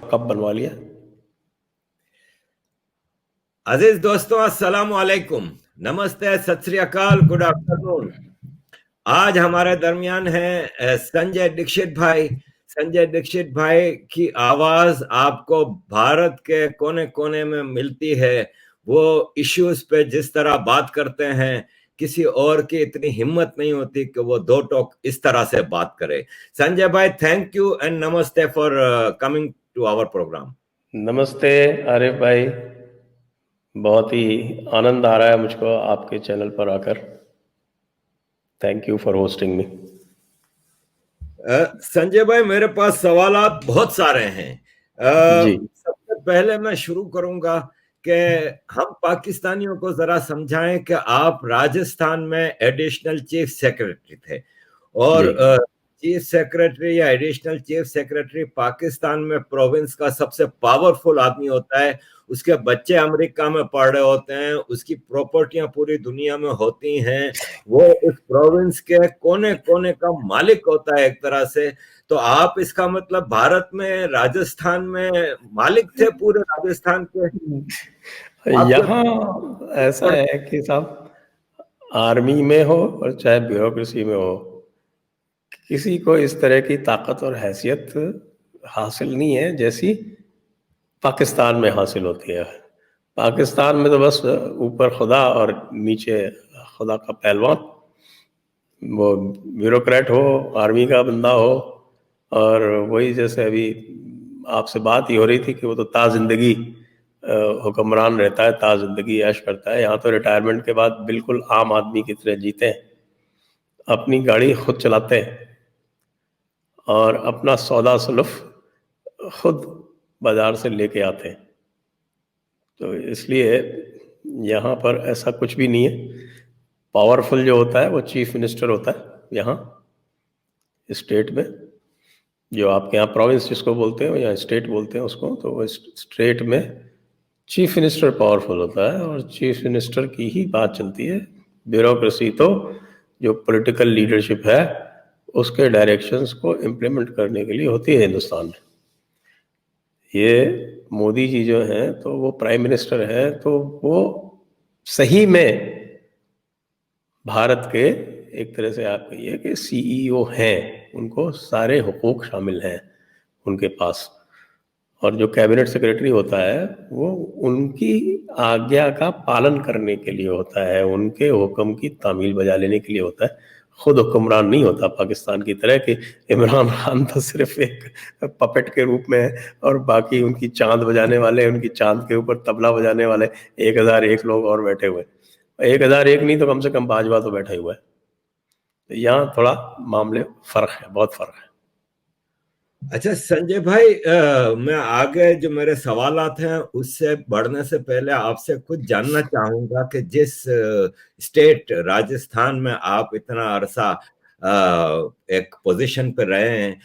Cup बनवा लिया। अजीज दोस्तों, अस्सलाम वालेकुम, नमस्ते, सत श्री अकाल, गुड आफ्टरनून। आज हमारे दरमियान है संजय दीक्षित भाई। संजय दीक्षित भाई की आवाज आपको भारत के कोने कोने में मिलती है। वो इश्यूज पे जिस तरह बात करते हैं, किसी और की इतनी हिम्मत नहीं होती कि वो दो टोक इस तरह से बात करे। संजय भाई, thank you and namaste for coming to our program. नमस्ते आरिफ भाई, बहुत ही आनंद आ रहा है मुझको आपके चैनल पर आकर। थैंक यू फॉर होस्टिंग मी। संजय भाई, मेरे पास सवालात बहुत सारे हैं। जी सबसे पहले मैं शुरू करूंगा कि हम पाकिस्तानियों को जरा समझाएं कि आप राजस्थान में एडिशनल चीफ सेक्रेटरी थे, और जी चीफ सेक्रेटरी या एडिशनल चीफ सेक्रेटरी पाकिस्तान में प्रोविंस का सबसे पावरफुल आदमी होता है। उसके बच्चे अमेरिका में पढ़ रहे होते हैं, उसकी प्रॉपर्टियां पूरी दुनिया में होती हैं, वो उस प्रोविंस के कोने कोने का मालिक होता है एक तरह से। तो आप इसका मतलब भारत में राजस्थान में मालिक थे पूरे राजस्थान के। यहाँ ऐसा है कि साहब, आर्मी में हो और चाहे ब्यूरोक्रेसी में हो, किसी को इस तरह की ताकत और हैसियत हासिल नहीं है जैसी पाकिस्तान में हासिल होती है। पाकिस्तान में तो बस ऊपर खुदा और नीचे खुदा का पहलवान, वो ब्यूरोक्रेट हो, आर्मी का बंदा हो, और वही जैसे अभी आपसे बात ही हो रही थी कि वो तो ताज़िंदगी हुक्मरान रहता है, ताज़िंदगी ऐश करता है। यहाँ तो रिटायरमेंट के बाद बिल्कुल आम आदमी की तरह जीते हैं, अपनी गाड़ी खुद चलाते हैं और अपना सौदा सलुफ खुद बाजार से लेके आते हैं। तो इसलिए यहाँ पर ऐसा कुछ भी नहीं है। पावरफुल जो होता है वो चीफ मिनिस्टर होता है यहाँ स्टेट में, जो आपके यहाँ प्रोविंस जिसको बोलते हैं या स्टेट बोलते हैं उसको, तो वो स्टेट में चीफ मिनिस्टर पावरफुल होता है और चीफ मिनिस्टर की ही बात चलती है। ब्यूरोक्रेसी तो जो पॉलिटिकल लीडरशिप है उसके डायरेक्शंस को इम्प्लीमेंट करने के लिए होती है हिंदुस्तान में। ये मोदी जी जो हैं तो वो प्राइम मिनिस्टर हैं, तो वो सही में भारत के एक तरह से आप कहिए कि सीईओ हैं, उनको सारे हुकूक शामिल हैं उनके पास। और जो कैबिनेट सेक्रेटरी होता है वो उनकी आज्ञा का पालन करने के लिए होता है, उनके हुक्म की तामील बजा लेने के लिए होता है। खुद हुक्मरान नहीं होता पाकिस्तान की तरह कि इमरान खान तो सिर्फ एक पपेट के रूप में है और बाकी उनकी चांद बजाने वाले, उनकी चांद के ऊपर तबला बजाने वाले 1001 लोग और बैठे हुए। 1001 नहीं तो कम से कम बाजवा तो बैठा ही हुआ है। तो यहाँ थोड़ा मामले फर्क है, बहुत फर्क है। अच्छा संजय भाई, मैं आगे जो मेरे सवालात हैं उससे बढ़ने से पहले आपसे कुछ जानना चाहूंगा कि जिस स्टेट राजस्थान में आप इतना अरसा एक पोजीशन पर रहे हैं,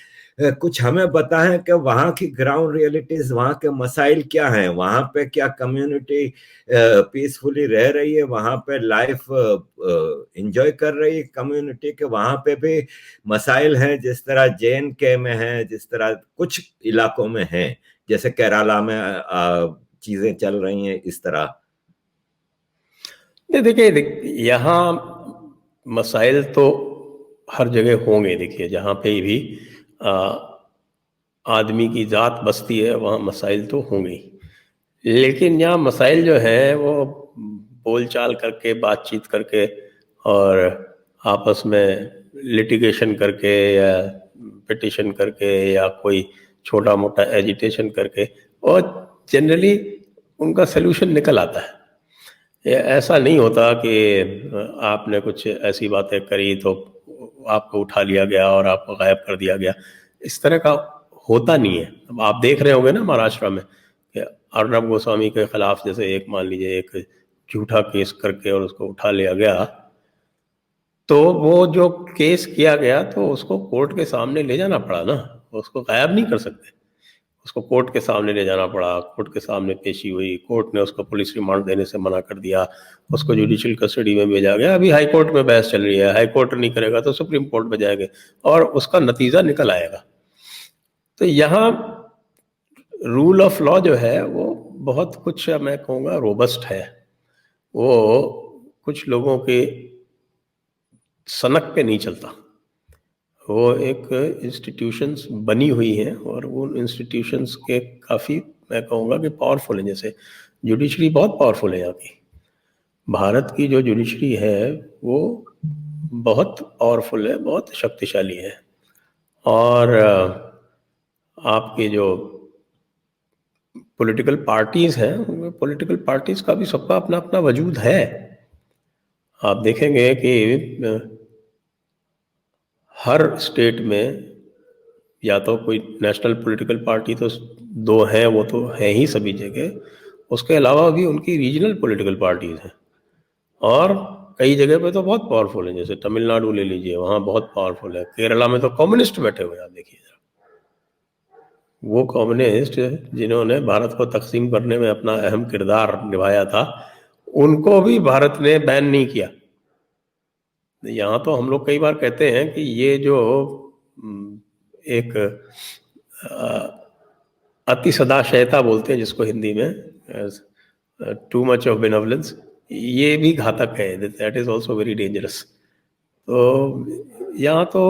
कुछ हमें बताएं कि वहाँ की ग्राउंड रियलिटीज, वहाँ के मसाइल क्या हैं। वहाँ पे क्या कम्युनिटी पीसफुली रह रही है, वहाँ पे लाइफ एंजॉय कर रही है कम्युनिटी के? वहाँ पे भी मसाइल हैं जिस तरह JNK में है, जिस तरह कुछ इलाकों में है, जैसे केरला में चीजें चल रही हैं इस तरह? नहीं देखिए, यहाँ मसाइल तो हर जगह होंगे। देखिए, जहाँ पे भी आदमी की जात बसती है वहाँ मसाइल तो होंगे, लेकिन यहाँ मसाइल जो है वो बोलचाल करके, बातचीत करके और आपस में लिटिगेशन करके या पिटिशन करके या कोई छोटा मोटा एजिटेशन करके, और जनरली उनका सलूशन निकल आता है। ये ऐसा नहीं होता कि आपने कुछ ऐसी बातें करी तो आपको उठा लिया गया और आपको गायब कर दिया गया। इस तरह का होता नहीं है। अब आप देख रहे होंगे ना महाराष्ट्र में कि अर्नब गोस्वामी के खिलाफ जैसे एक, मान लीजिए, एक झूठा केस करके और उसको उठा लिया गया, तो वो जो केस किया गया तो उसको कोर्ट के सामने ले जाना पड़ा ना, उसको गायब नहीं कर सकते। उसको कोर्ट के सामने ले जाना पड़ा, कोर्ट के सामने पेशी हुई, कोर्ट ने उसको पुलिस रिमांड देने से मना कर दिया, उसको जुडिशियल कस्टडी में भेजा गया। अभी हाई कोर्ट में बहस चल रही है, हाई कोर्ट नहीं करेगा तो सुप्रीम कोर्ट में जाएंगे और उसका नतीजा निकल आएगा। तो यहाँ रूल ऑफ लॉ जो है वो बहुत कुछ मैं कहूँगा रोबस्ट है। वो कुछ लोगों के सनक पे नहीं चलता। वो एक इंस्टीट्यूशंस बनी हुई हैं और वो इंस्टीट्यूशंस के काफ़ी मैं कहूँगा कि पावरफुल हैं। जैसे जुडिशरी बहुत पावरफुल है यहाँ की। भारत की जो जुडिशरी है वो बहुत पावरफुल है, बहुत शक्तिशाली है। और आपके जो पॉलिटिकल पार्टीज हैं, पॉलिटिकल पार्टीज का भी सबका अपना अपना वजूद है। आप देखेंगे कि हर स्टेट में या तो कोई नेशनल पॉलिटिकल पार्टी तो दो हैं, वो तो हैं ही सभी जगह। उसके अलावा भी उनकी रीजनल पॉलिटिकल पार्टीज हैं और कई जगह पे तो बहुत पावरफुल है। जैसे तमिलनाडु ले लीजिए, वहाँ बहुत पावरफुल है। केरला में तो कम्युनिस्ट बैठे हुए हैं, आप देखिए जरा। वो कम्युनिस्ट जिन्होंने भारत को तकसीम करने में अपना अहम किरदार निभाया था, उनको भी भारत ने बैन नहीं किया। यहाँ तो हम लोग कई बार कहते हैं कि ये जो एक अति सदाशयता बोलते हैं जिसको हिंदी में, टू मच ऑफ बेनवलेंस, ये भी घातक है। That is also very dangerous. तो यहाँ तो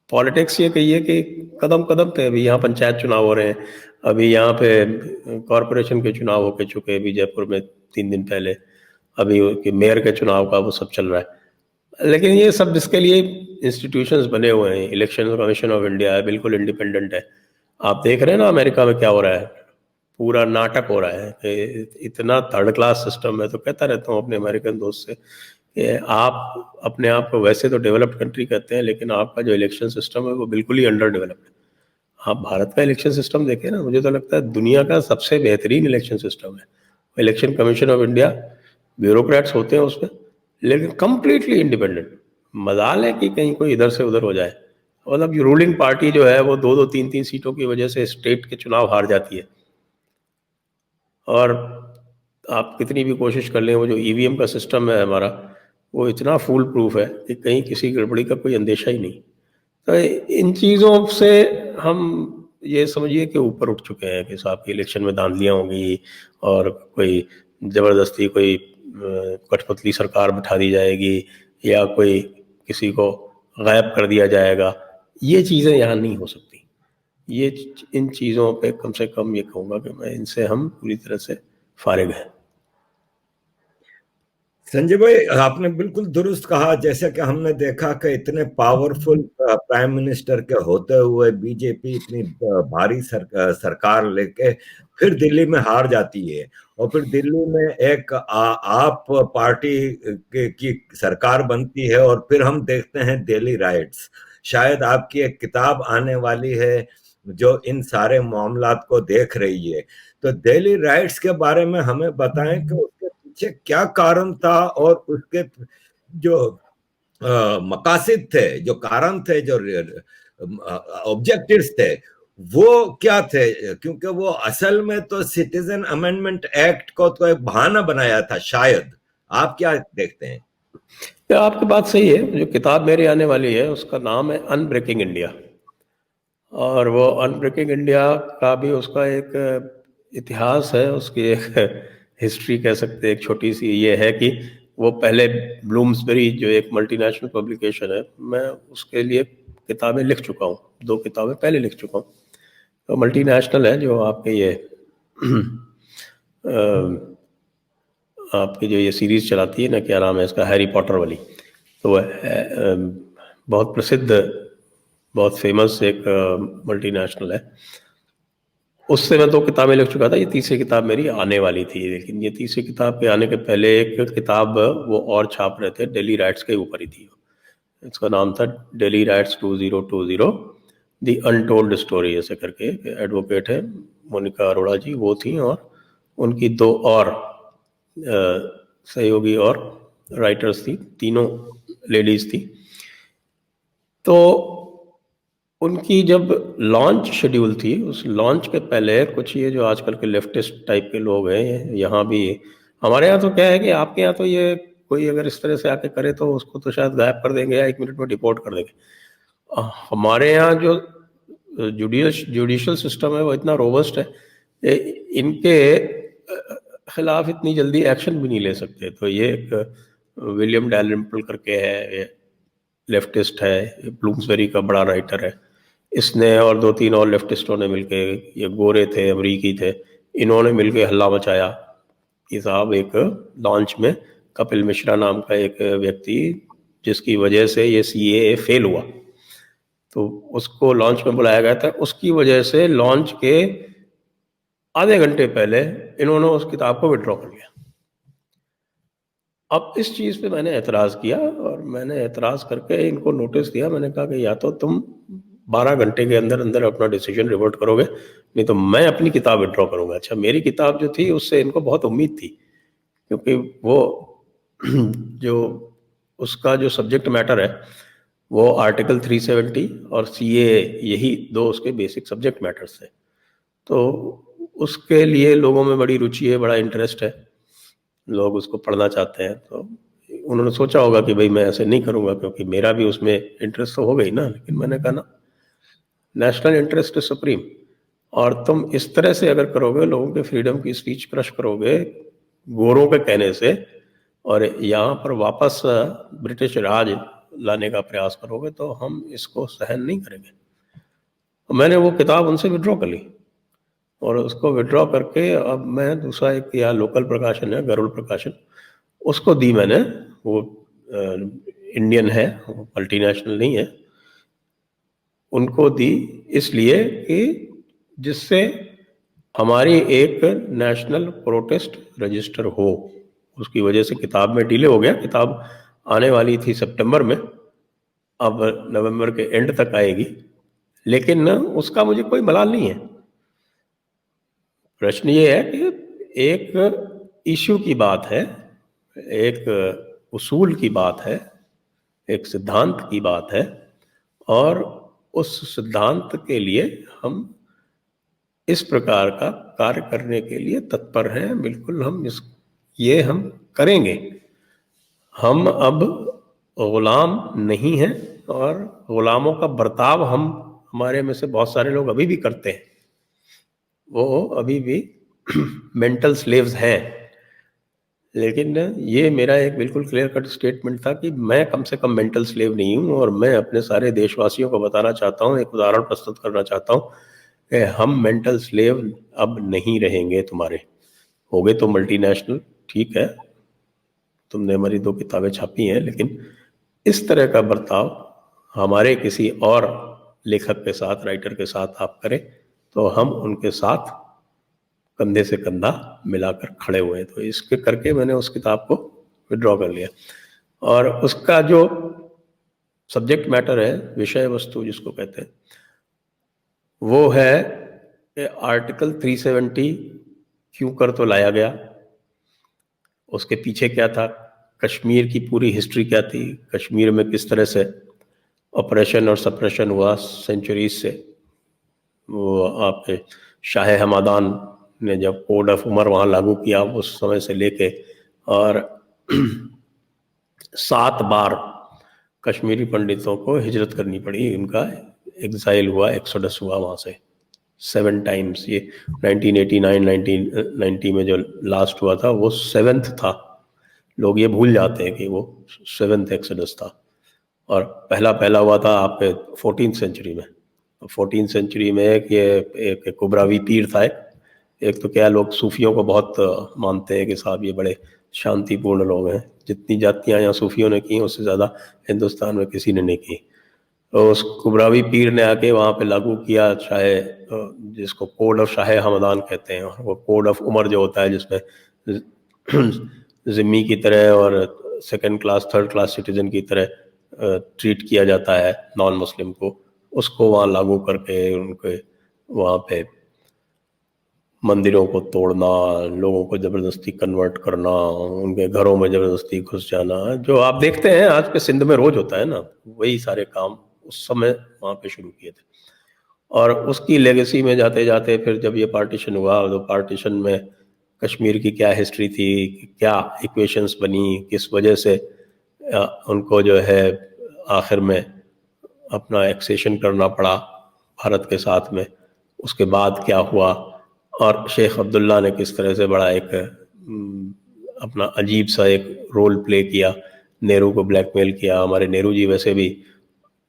पॉलिटिक्स ये कहिए कि कदम कदम पे, अभी यहाँ पंचायत चुनाव हो रहे हैं, अभी यहाँ पे कॉरपोरेशन के चुनाव होके चुके, अभी जयपुर में 3 दिन पहले, अभी मेयर के चुनाव का वो सब चल रहा है। लेकिन ये सब इसके लिए इंस्टीट्यूशंस बने हुए हैं। इलेक्शन कमीशन ऑफ इंडिया है, बिल्कुल इंडिपेंडेंट है। आप देख रहे हैं ना अमेरिका में क्या हो रहा है, पूरा नाटक हो रहा है कि इतना थर्ड क्लास सिस्टम है। तो कहता रहता हूँ अपने अमेरिकन दोस्त से कि आप अपने आप को वैसे तो डेवलप्ड कंट्री कहते हैं, लेकिन आपका जो इलेक्शन सिस्टम है वो बिल्कुल ही अंडर डेवलप्ड है। आप भारत का इलेक्शन सिस्टम देखें ना, मुझे तो लगता है दुनिया का सबसे बेहतरीन इलेक्शन सिस्टम है। Election commission of India, bureaucrats होते हैं उसमें, लेकिन कंप्लीटली इंडिपेंडेंट। मजाल है कि कहीं कोई इधर से उधर हो जाए। मतलब रूलिंग पार्टी जो है वो 2-2, 3-3 सीटों की वजह से स्टेट के चुनाव हार जाती है। और आप कितनी भी कोशिश कर लें, वो जो ईवीएम का सिस्टम है हमारा, वो इतना फूल प्रूफ है कि कहीं किसी गड़बड़ी का कोई अंदेशा ही नहीं। तो इन चीज़ों से हम ये समझिए कि ऊपर उठ चुके हैं कि साहब की इलेक्शन में धांधलियाँ होंगी और कोई ज़बरदस्ती कोई कठपुतली सरकार बिठा दी जाएगी या कोई किसी को गायब कर दिया जाएगा। ये चीज़ें यहाँ नहीं हो सकती। ये इन चीज़ों पे कम से कम ये कहूँगा कि मैं इनसे हम पूरी तरह से फारिग हैं। संजय भाई, आपने बिल्कुल दुरुस्त कहा। जैसे कि हमने देखा कि इतने पावरफुल प्राइम मिनिस्टर के होते हुए बीजेपी इतनी भारी सरकार लेके फिर दिल्ली में हार जाती है, और फिर दिल्ली में एक आप पार्टी की सरकार बनती है, और फिर हम देखते हैं दिल्ली राइट्स। शायद आपकी एक किताब आने वाली है जो इन सारे मामलात को देख रही है। तो दिल्ली राइट्स के बारे में हमें बताएं कि उसके पीछे क्या कारण था, और उसके जो मकासद थे, जो कारण थे, जो ऑब्जेक्टिव्स थे, वो क्या थे? क्योंकि वो असल में तो सिटीजन अमेंडमेंट एक्ट को तो एक बहाना बनाया था शायद। आप क्या देखते हैं? तो आपकी बात सही है। जो किताब मेरी आने वाली है उसका नाम है अनब्रेकिंग इंडिया, और वो अनब्रेकिंग इंडिया का भी उसका एक इतिहास है, उसकी एक हिस्ट्री कह सकते हैं। एक छोटी सी ये है कि वो पहले ब्लूम्सबेरी जो एक मल्टीनेशनल पब्लिकेशन है, मैं उसके लिए किताबें लिख चुका हूँ, 2 किताबें पहले लिख चुका हूँ। तो मल्टीनेशनल है जो आपके ये आपकी जो ये सीरीज़ चलाती है ना, क्या नाम है इसका, हैरी पॉटर वाली। तो वह बहुत प्रसिद्ध, बहुत फेमस एक मल्टीनेशनल है। उससे मैं 2 किताबें लिख चुका था। ये तीसरी किताब मेरी आने वाली थी, लेकिन ये तीसरी किताब के आने के पहले एक किताब वो और छाप रहे थे, दिल्ली राइट्स के ऊपर ही थी। इसका नाम था Delhi rights 2020 the untold story, ऐसे करके। एडवोकेट है मोनिका अरोड़ा जी, वो थी, और उनकी 2 और सहयोगी और राइटर्स थी, तीनों लेडीज थी। तो उनकी जब लॉन्च शेड्यूल थी, उस लॉन्च के पहले कुछ ये जो आजकल के लेफ्टिस्ट टाइप के लोग हैं, यहाँ भी हमारे यहाँ तो क्या है कि आपके यहाँ तो ये कोई अगर इस तरह से आके करे तो उसको तो शायद गायब कर देंगे या 1 मिनट में डिपोर्ट कर देंगे। हमारे यहाँ जो जुडिशियल सिस्टम है वो इतना रोबस्ट है, इनके खिलाफ इतनी जल्दी एक्शन भी नहीं ले सकते। तो ये एक विलियम डैलिम्पल करके है, लेफ्टिस्ट है, ब्लूम्सबेरी का बड़ा राइटर है, इसने और 2-3 और लेफ्टिस्टों ने मिलके, ये गोरे थे, अमरीकी थे, इन्होंने मिलके हल्ला मचाया कि साहब एक लॉन्च में कपिल मिश्रा नाम का एक व्यक्ति जिसकी वजह से ये CAA फेल हुआ, तो उसको लॉन्च में बुलाया गया था, उसकी वजह से लॉन्च के आधे घंटे पहले इन्होंने उस किताब को विड्रॉ कर लिया। अब इस चीज़ पे मैंने एतराज़ किया और मैंने एतराज़ करके इनको नोटिस दिया। मैंने कहा कि या तो तुम 12 घंटे के अंदर अंदर अपना डिसीजन रिवर्ट करोगे, नहीं तो मैं अपनी किताब विड्रॉ करूंगा। अच्छा, मेरी किताब जो थी उससे इनको बहुत उम्मीद थी, क्योंकि वो जो उसका जो सब्जेक्ट मैटर है वो आर्टिकल 370 और CAA, यही दो उसके बेसिक सब्जेक्ट मैटर्स थे। तो उसके लिए लोगों में बड़ी रुचि है, बड़ा इंटरेस्ट है, लोग उसको पढ़ना चाहते हैं। तो उन्होंने सोचा होगा कि भाई मैं ऐसे नहीं करूंगा, क्योंकि मेरा भी उसमें इंटरेस्ट तो हो गई ना। लेकिन मैंने कहा ना, नेशनल इंटरेस्ट इज सुप्रीम, और तुम इस तरह से अगर करोगे, लोगों के फ्रीडम की स्पीच क्रश करोगे गोरों के कहने से, और यहाँ पर वापस ब्रिटिश राज लाने का प्रयास करोगे, तो हम इसको सहन नहीं करेंगे। तो मैंने वो किताब उनसे विड्रॉ कर ली, और उसको विड्रॉ करके अब मैं दूसरा एक यहाँ लोकल प्रकाशन है, गरुड़ प्रकाशन, उसको दी मैंने। वो इंडियन है, मल्टीनेशनल नहीं है। उनको दी इसलिए कि जिससे हमारी एक नेशनल प्रोटेस्ट रजिस्टर हो। उसकी वजह से किताब में डिले हो गया, किताब आने वाली थी सितंबर में, अब नवंबर के एंड तक आएगी, लेकिन उसका मुझे कोई मलाल नहीं है। प्रश्न ये है कि एक इश्यू की बात है, एक उसूल की बात है, एक सिद्धांत की बात है, और उस सिद्धांत के लिए हम इस प्रकार का कार्य करने के लिए तत्पर हैं। बिल्कुल हम ये हम करेंगे। हम अब गुलाम नहीं हैं, और गुलामों का बर्ताव हमारे में से बहुत सारे लोग अभी भी करते हैं, वो अभी भी मेंटल स्लेव्स हैं। लेकिन ये मेरा एक बिल्कुल क्लियर कट स्टेटमेंट था कि मैं कम से कम मेंटल स्लेव नहीं हूँ, और मैं अपने सारे देशवासियों को बताना चाहता हूँ, एक उदाहरण प्रस्तुत करना चाहता हूँ कि हम मेंटल स्लेव अब नहीं रहेंगे। तुम्हारे हो गए तो मल्टीनेशनल, ठीक है, तुमने हमारी 2 किताबें छापी हैं, लेकिन इस तरह का बर्ताव हमारे किसी और लेखक के साथ, राइटर के साथ आप करें, तो हम उनके साथ कंधे से कंधा मिलाकर खड़े हुए। तो इसके करके मैंने उस किताब को विड्रॉ कर लिया, और उसका जो सब्जेक्ट मैटर है, विषय वस्तु जिसको कहते हैं, वो है कि आर्टिकल 370 क्यों कर तो लाया गया, उसके पीछे क्या था, कश्मीर की पूरी हिस्ट्री क्या थी, कश्मीर में किस तरह से ऑपरेशन और सप्रेशन हुआ सेंचुरीज से। वो आपके शाह हमादान ने जब कोड ऑफ उमर वहाँ लागू किया, उस समय से लेके, और 7 बार कश्मीरी पंडितों को हिजरत करनी पड़ी, उनका एग्जाइल हुआ, एक्सोडस हुआ वहाँ से 7 टाइम्स। ये 1989 1990 में जो लास्ट हुआ था वो 7th था। लोग ये भूल जाते हैं कि वो 7th एक्सोडस था, और पहला हुआ था आपके 14th सेंचुरी में। 14th सेंचुरी में एक कुबरावी पीर था। एक तो क्या, लोग सूफियों को बहुत मानते हैं कि साहब ये बड़े शांतिपूर्ण लोग हैं, जितनी जातियां यहाँ सूफियों ने की उससे ज़्यादा हिंदुस्तान में किसी ने नहीं की। तो उस कुबरावी पीर ने आके वहाँ पे लागू किया जिसको कोड ऑफ शाह हमदान कहते हैं। वो कोड ऑफ उमर जो होता है, जिसमें जिम्मी की तरह और second class third class citizen की तरह ट्रीट किया जाता है नॉन मुस्लिम को, उसको वहाँ लागू करके उनके वहाँ पे मंदिरों को तोड़ना, लोगों को ज़बरदस्ती कन्वर्ट करना, उनके घरों में ज़बरदस्ती घुस जाना, जो आप देखते हैं आज के सिंध में रोज़ होता है ना, वही सारे काम उस समय वहाँ पे शुरू किए थे। और उसकी लेगेसी में जाते जाते फिर जब ये पार्टीशन हुआ, तो पार्टीशन में कश्मीर की क्या हिस्ट्री थी, क्या इक्वेशंस बनी, किस वजह से उनको जो है आखिर में अपना एक्सेशन करना पड़ा भारत के साथ में, उसके बाद क्या हुआ, और शेख अब्दुल्ला ने किस तरह से बड़ा एक अपना अजीब सा एक रोल प्ले किया, नेहरू को ब्लैकमेल किया। हमारे नेहरू जी वैसे भी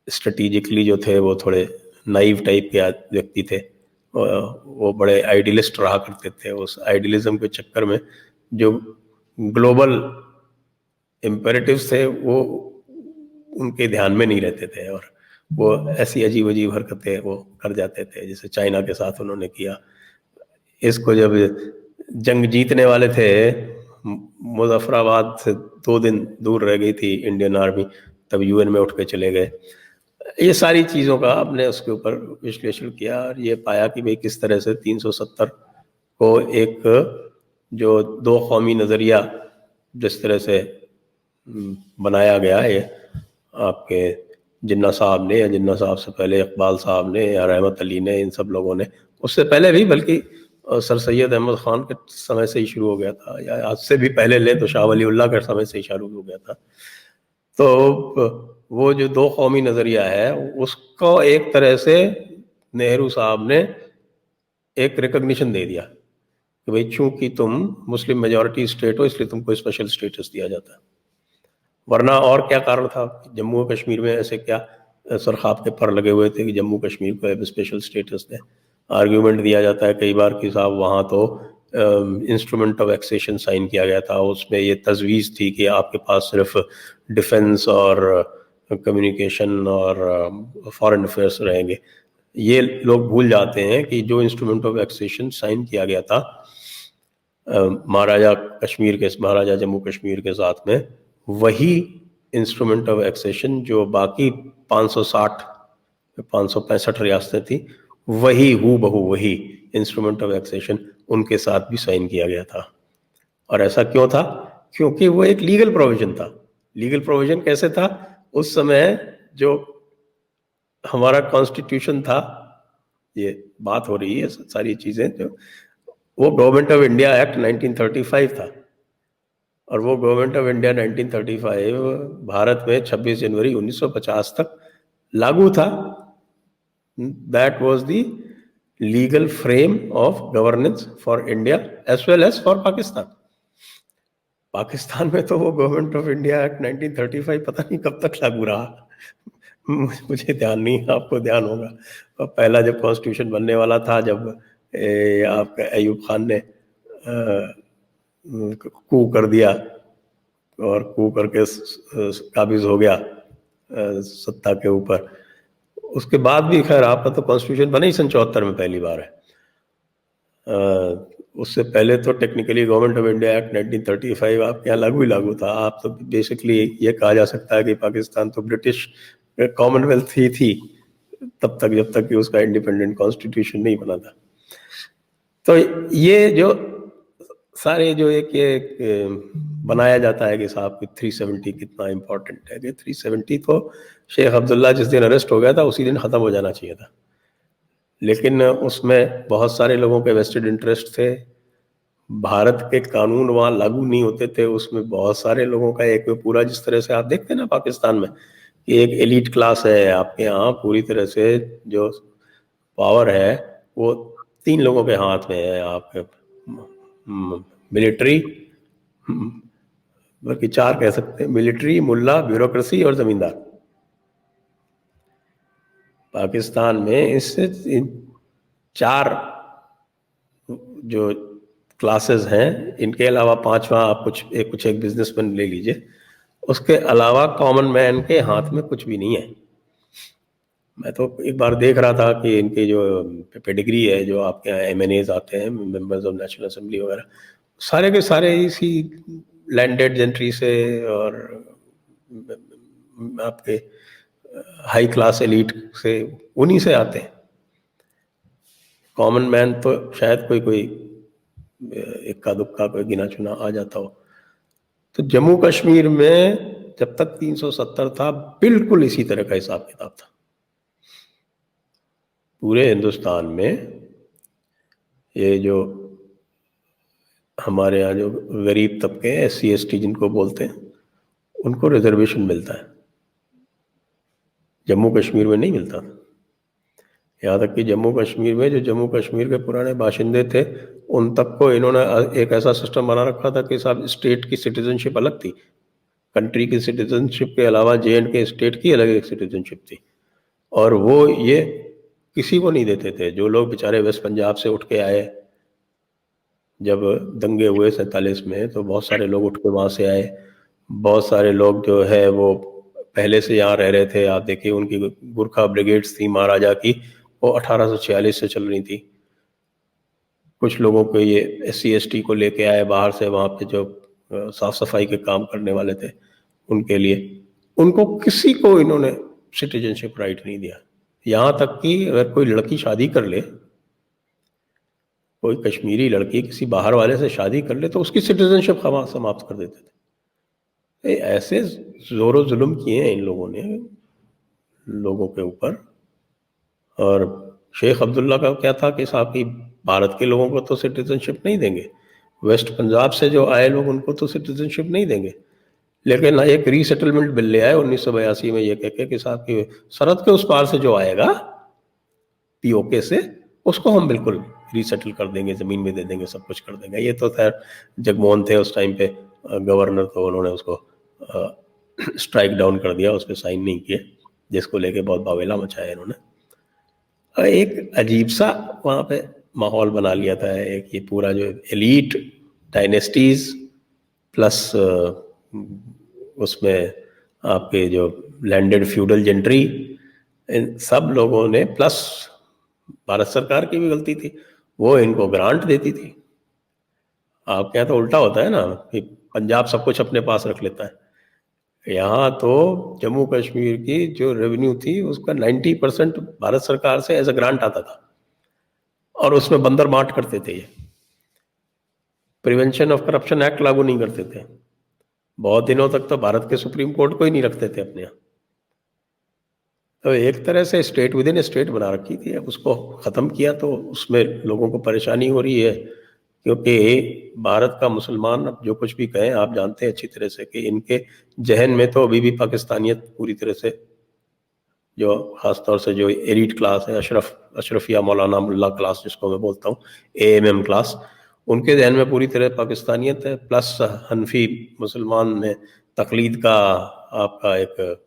स्ट्रेटिजिकली जो थे वो थोड़े नाइव टाइप के व्यक्ति थे, वो बड़े आइडियलिस्ट रहा करते थे। उस आइडियलिज्म के चक्कर में जो ग्लोबल इम्पेरेटिव्स थे वो उनके ध्यान में नहीं रहते थे, और वो ऐसी अजीब अजीब हरकतें वो कर जाते थे, जैसे चाइना के साथ उन्होंने किया। इसको जब जंग जीतने वाले थे, मुजफ्फराबाद से 2 दिन दूर रह गई थी इंडियन आर्मी, तब यूएन में उठ के चले गए। ये सारी चीज़ों का आपने उसके ऊपर विश्लेषण किया और ये पाया कि भाई किस तरह से 370 को एक जो दो कौमी नज़रिया जिस तरह से बनाया गया है, आपके जिन्ना साहब ने, या जिन्ना साहब से पहले इकबाल साहब ने, या रहमत अली ने, इन सब लोगों ने, उससे पहले भी बल्कि सर सैयद अहमद ख़ान के समय से ही शुरू हो गया था, या आज से भी पहले ले तो शाह वलीउल्लाह के समय से ही शुरू हो गया था। तो वो जो दो कौमी नज़रिया है उसको एक तरह से नेहरू साहब ने एक रिकग्निशन दे दिया कि भाई चूंकि तुम मुस्लिम मेजॉरिटी स्टेट हो इसलिए तुमको स्पेशल स्टेटस दिया जाता है। वरना और क्या कारण था, जम्मू और कश्मीर में ऐसे क्या सरखाब के पर लगे हुए थे कि जम्मू कश्मीर को अब स्पेशल स्टेटस दें। आर्ग्यूमेंट दिया जाता है कई बार कि साहब वहाँ तो इंस्ट्रूमेंट ऑफ एक्सेशन साइन किया गया था, उसमें ये तजवीज़ थी कि आपके पास सिर्फ डिफेंस और कम्युनिकेशन और फॉरेन अफेयर्स रहेंगे। ये लोग भूल जाते हैं कि जो इंस्ट्रूमेंट ऑफ एक्सेशन साइन किया गया था महाराजा जम्मू कश्मीर के साथ में, वही इंस्ट्रूमेंट ऑफ एक्सेशन जो बाकी 565 रियासतें थी, वही हूबहू वही इंस्ट्रूमेंट ऑफ एक्सेशन उनके साथ भी साइन किया गया था। और ऐसा क्यों था? क्योंकि वो एक लीगल प्रोविजन था। लीगल प्रोविजन कैसे था? उस समय जो हमारा कॉन्स्टिट्यूशन था, ये बात हो रही है सारी चीज़ें, जो वो गवर्नमेंट ऑफ इंडिया एक्ट 1935 था, और वो गवर्नमेंट ऑफ इंडिया 1935 भारत में 26 जनवरी 1950 तक लागू था। That was the legal frame of governance for India as well as for Pakistan. Pakistan में तो वो गवर्नमेंट ऑफ इंडिया एक्ट 1935 पता नहीं कब तक लागू रहा, मुझे ध्यान नहीं, आपको ध्यान होगा। और पहला जब कॉन्स्टिट्यूशन बनने वाला था, जब आपका अयूब खान ने कू कर दिया और कू करके काबिज हो गया सत्ता के ऊपर, उसके बाद भी खैर आपका तो कॉन्स्टिट्यूशन बना ही सन 74 में पहली बार है। उससे पहले तो technically government of India act 1935 आपके यहाँ लागू था। आप तो बेसिकली ये कहा जा सकता है कि पाकिस्तान तो ब्रिटिश कॉमनवेल्थ ही थी तब तक, जब तक कि उसका इंडिपेंडेंट कॉन्स्टिट्यूशन नहीं बना था। तो ये जो सारे जो एक बनाया जाता है कि साहब की 370 कितना इम्पोर्टेंट है, कि 370 तो शेख अब्दुल्ला जिस दिन अरेस्ट हो गया था उसी दिन ख़त्म हो जाना चाहिए था, लेकिन उसमें बहुत सारे लोगों के वेस्टेड इंटरेस्ट थे। भारत के कानून वहाँ लागू नहीं होते थे, उसमें बहुत सारे लोगों का एक पूरा, जिस तरह से आप देखते हैं ना पाकिस्तान में कि एक एलिट क्लास है, आपके यहाँ पूरी तरह से जो पावर है वो 3 लोगों के हाथ में है। आप मिलिट्री, बल्कि 4 कह सकते हैं, मिलिट्री, मुल्ला, ब्यूरोक्रेसी और जमींदार। पाकिस्तान में इस 4 जो क्लासेस हैं, इनके अलावा 5वां आप कुछ एक बिजनेसमैन ले लीजिए, उसके अलावा कॉमन मैन के हाथ में कुछ भी नहीं है। मैं तो एक बार देख रहा था कि इनके जो पेडिग्री है, जो आपके यहाँ MNAs आते हैं, मेंबर्स ऑफ नेशनल असेंबली वगैरह, सारे के सारे इसी लैंडेड जेंट्री से और आपके हाई क्लास एलीट से, उन्हीं से आते हैं। कॉमन मैन तो शायद कोई इक्का दुक्का कोई गिना चुना आ जाता हो। तो जम्मू कश्मीर में जब तक 370 था, बिल्कुल इसी तरह का हिसाब किताब था। पूरे हिंदुस्तान में ये जो हमारे यहाँ जो गरीब तबके SC ST जिनको बोलते हैं, उनको रिजर्वेशन मिलता है, जम्मू कश्मीर में नहीं मिलता। यहाँ तक कि जम्मू कश्मीर में जो जम्मू कश्मीर के पुराने बाशिंदे थे उन तक को इन्होंने एक ऐसा सिस्टम बना रखा था कि साहब स्टेट की सिटीजनशिप अलग थी, कंट्री की सिटीजनशिप के अलावा J&K स्टेट की अलग एक सिटीजनशिप थी, और वो ये किसी को नहीं देते थे। जो लोग बेचारे वेस्ट पंजाब से उठ के आए, जब दंगे हुए 47 में, तो बहुत सारे लोग उठ के वहाँ से आए। बहुत सारे लोग जो है वो पहले से यहाँ रह रहे थे। आप देखिए उनकी गुरखा ब्रिगेड्स थी महाराजा की, वो 1846 से चल रही थी। कुछ लोगों को ये SC ST को लेके आए बाहर से, वहाँ पे जो साफ सफाई के काम करने वाले थे उनके लिए। उनको किसी को इन्होंने सिटीजनशिप राइट नहीं दिया। यहाँ तक कि अगर कोई लड़की शादी कर ले, कोई कश्मीरी लड़की किसी बाहर वाले से शादी कर ले, तो उसकी सिटीजनशिप समाप्त कर देते थे। ऐसे जोरों जुल्म किए हैं इन लोगों ने लोगों के ऊपर। और शेख अब्दुल्ला का क्या था कि साहब की भारत के लोगों को तो सिटीजनशिप नहीं देंगे, वेस्ट पंजाब से जो आए लोग उनको तो सिटीजनशिप नहीं देंगे, लेकिन एक रीसेटलमेंट बिल ले आए 1982 में ये कह के कि साहब की सरहद के उस पार से जो आएगा POK से, उसको हम बिल्कुल रीसेटल कर देंगे, ज़मीन में दे देंगे, सब कुछ कर देंगे। ये तो खैर जगमोहन थे उस टाइम पे गवर्नर, तो उन्होंने उसको स्ट्राइक डाउन कर दिया, उस पर साइन नहीं किए, जिसको लेके बहुत बावेला मचाया इन्होंने। एक अजीब सा वहाँ पे माहौल बना लिया था, एक ये पूरा जो एलीट डायनेस्टीज प्लस उसमें आपके जो लैंडेड फ्यूडल जेंट्री, इन सब लोगों ने, प्लस भारत सरकार की भी गलती थी, वो इनको ग्रांट देती थी। आपके यहाँ तो उल्टा होता है ना कि पंजाब सब कुछ अपने पास रख लेता है। यहाँ तो जम्मू कश्मीर की जो रेवेन्यू थी उसका 90% भारत सरकार से एज अ ग्रांट आता था, और उसमें बंदर बांट करते थे। ये प्रिवेंशन ऑफ करप्शन एक्ट लागू नहीं करते थे। बहुत दिनों तक तो भारत के सुप्रीम कोर्ट को ही नहीं रखते थे अपने यहाँ। तो एक तरह से स्टेट विद इन स्टेट बना रखी थी। अब उसको ख़त्म किया तो उसमें लोगों को परेशानी हो रही है, क्योंकि भारत का मुसलमान अब जो कुछ भी कहें, आप जानते हैं अच्छी तरह से कि इनके जहन में तो अभी भी पाकिस्तानियत पूरी तरह से, जो ख़ासतौर से जो एलीट क्लास है, अशरफिया मौलाना मुल्ला क्लास जिसको मैं बोलता हूँ, AMM क्लास, उनके जहन में पूरी तरह पाकिस्तानियत है। प्लस हनफी मुसलमान में तकलीद का आपका एक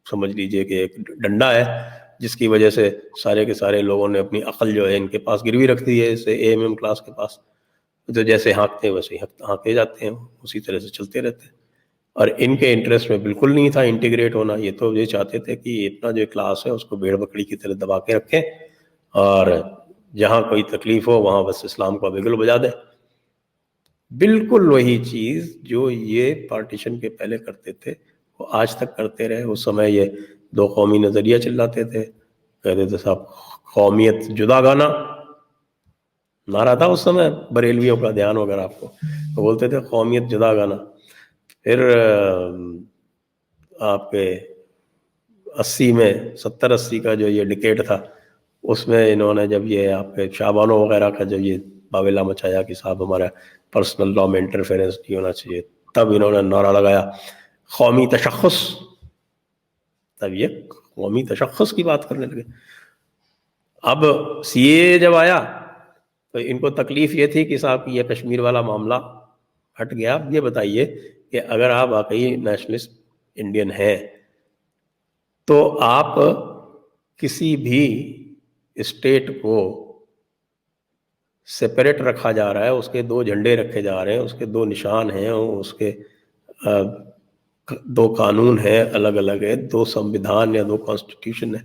समझ लीजिए कि एक डंडा है, जिसकी वजह से सारे के सारे लोगों ने अपनी अकल जो है इनके पास गिरवी रख दी है, इससे AMM क्लास के पास। तो जैसे हाँकते हैं वैसे ही हाँके जाते हैं, उसी तरह से चलते रहते हैं। और इनके इंटरेस्ट में बिल्कुल नहीं था इंटीग्रेट होना। ये तो ये चाहते थे कि अपना जो क्लास है उसको भेड़ बकरी की तरह दबा के रखें, और जहाँ कोई तकलीफ हो वहाँ बस इस्लाम का बिगुल बजा दें। बिल्कुल वही चीज़ जो ये पार्टीशन के पहले करते थे वो आज तक करते रहे। उस समय ये दो कौमी नज़रिया चिल्लाते थे, कहते थे साहब कौमियत जुदा गाना नारा था उस समय, बरेलवियों का ध्यान हो अगर आपको, तो बोलते थे कौमियत जुदा गाना। फिर आपके 80 में 70-80 का जो ये डिकेड था, उसमें इन्होंने जब ये आपके शाबानो वगैरह का जब ये बावेला मचाया कि साहब हमारा पर्सनल लॉ में इंटरफेरेंस नहीं होना चाहिए, तब इन्होंने नारा लगाया कौमी तशख़्ख़ुस। तब ये कौमी तशख़्ख़ुस की बात करने लगे। अब CAA जब आया तो इनको तकलीफ ये थी कि साहब ये कश्मीर वाला मामला हट गया। अब ये बताइए कि अगर आप वाकई नेशनलिस्ट इंडियन हैं तो आप किसी भी स्टेट को सेपरेट रखा जा रहा है, उसके दो झंडे रखे जा रहे हैं, उसके दो निशान हैं, उसके दो कानून हैं अलग अलग है, दो संविधान या दो कॉन्स्टिट्यूशन है,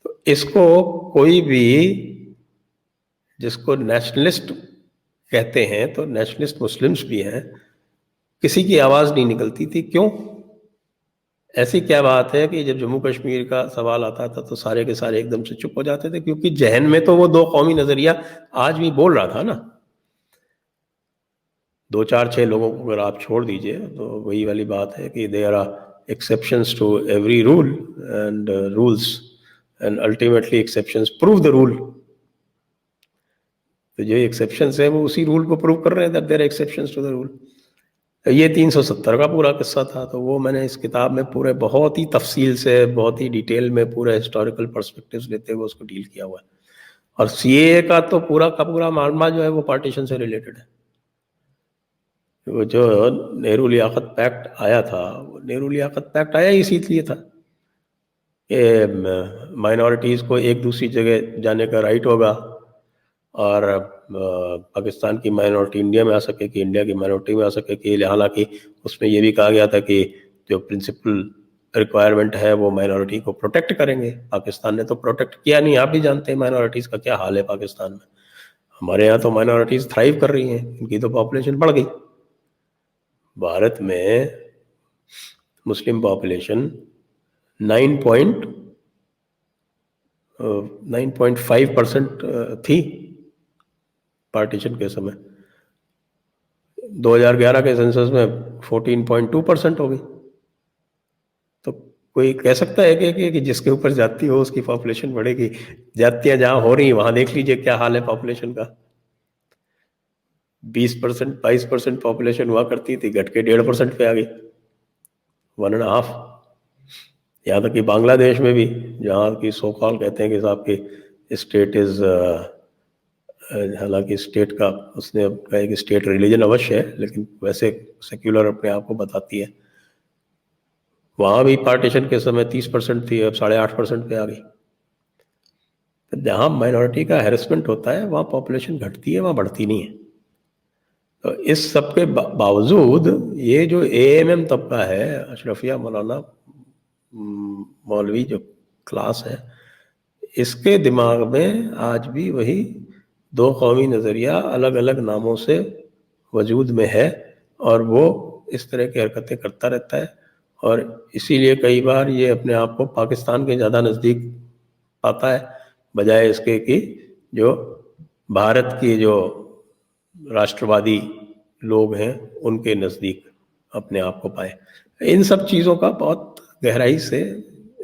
तो इसको कोई भी जिसको नेशनलिस्ट कहते हैं, तो नेशनलिस्ट मुस्लिम्स भी हैं, किसी की आवाज़ नहीं निकलती थी। क्यों? ऐसी क्या बात है कि जब जम्मू कश्मीर का सवाल आता था तो सारे के सारे एकदम से चुप हो जाते थे, क्योंकि जहन में तो वो दो कौमी नज़रिया आज भी बोल रहा था ना। 2-4-6 लोगों को अगर आप छोड़ दीजिए तो वही वाली बात है कि there are exceptions to every rule and rules and ultimately exceptions prove the rule. तो जो एक्सेप्शंस है वो उसी रूल को प्रूव कर रहे हैं, that there are exceptions to the rule. ये 370 का पूरा किस्सा था। तो वो मैंने इस किताब में पूरे बहुत ही तफसील से, बहुत ही डिटेल में पूरे हिस्टोरिकल पर्सपेक्टिव्स लेते हुए उसको डील किया हुआ है। और सीएए का तो पूरा मामला जो है वो पार्टीशन से रिलेटेड है। वो जो नेहरू लियाकत पैक्ट आया था, वो नेहरू लियाकत पैक्ट आया इसीलिए था कि माइनॉरिटीज़ को एक दूसरी जगह जाने का राइट होगा, और पाकिस्तान की माइनॉरिटी इंडिया में आ सके, कि इंडिया की माइनॉरिटी में आ सके। कि हालांकि उसमें ये भी कहा गया था कि जो प्रिंसिपल रिक्वायरमेंट है वो माइनॉरिटी को प्रोटेक्ट करेंगे। पाकिस्तान ने तो प्रोटेक्ट किया नहीं। आप भी जानते हैं माइनॉरिटीज़ का क्या हाल है पाकिस्तान में। हमारे यहाँ तो माइनॉरिटीज़ थ्राइव कर रही हैं, इनकी तो पॉपुलेशन बढ़ गई। भारत में मुस्लिम पॉपुलेशन 9.5% थी पार्टीशन के समय। 2011 के सेंसस में 14.2% हो गई। तो कोई कह सकता है कि जिसके ऊपर जाति हो उसकी पॉपुलेशन बढ़ेगी? जातियां जहां हो रही वहां देख लीजिए क्या हाल है पॉपुलेशन का। 20%, 22% पॉपुलेशन हुआ करती थी, घट के 1.5% पे आ गई, 1.5। यहाँ तक कि बांग्लादेश में भी, जहाँ की सो कॉल कहते हैं कि साहब की स्टेट इज, हालांकि स्टेट का उसने कहा कि स्टेट रिलीजन अवश्य है, लेकिन वैसे सेक्युलर अपने आप को बताती है। वहाँ भी पार्टीशन के समय 30% थी, अब 8.5% पे आ गई। तो जहाँ माइनॉरिटी का हैरेसमेंट होता है वहाँ पॉपुलेशन घटती है, वहाँ बढ़ती नहीं है। तो इस सब के बावजूद ये जो एएमएम तबका है, अशरफिया मौलाना मौलवी जो क्लास है, इसके दिमाग में आज भी वही दो कौमी नज़रिया अलग अलग नामों से वजूद में है, और वो इस तरह की हरकतें करता रहता है। और इसीलिए कई बार ये अपने आप को पाकिस्तान के ज़्यादा नज़दीक पाता है, बजाय इसके कि जो भारत की जो राष्ट्रवादी लोग हैं उनके नज़दीक अपने आप को पाए। इन सब चीज़ों का बहुत गहराई से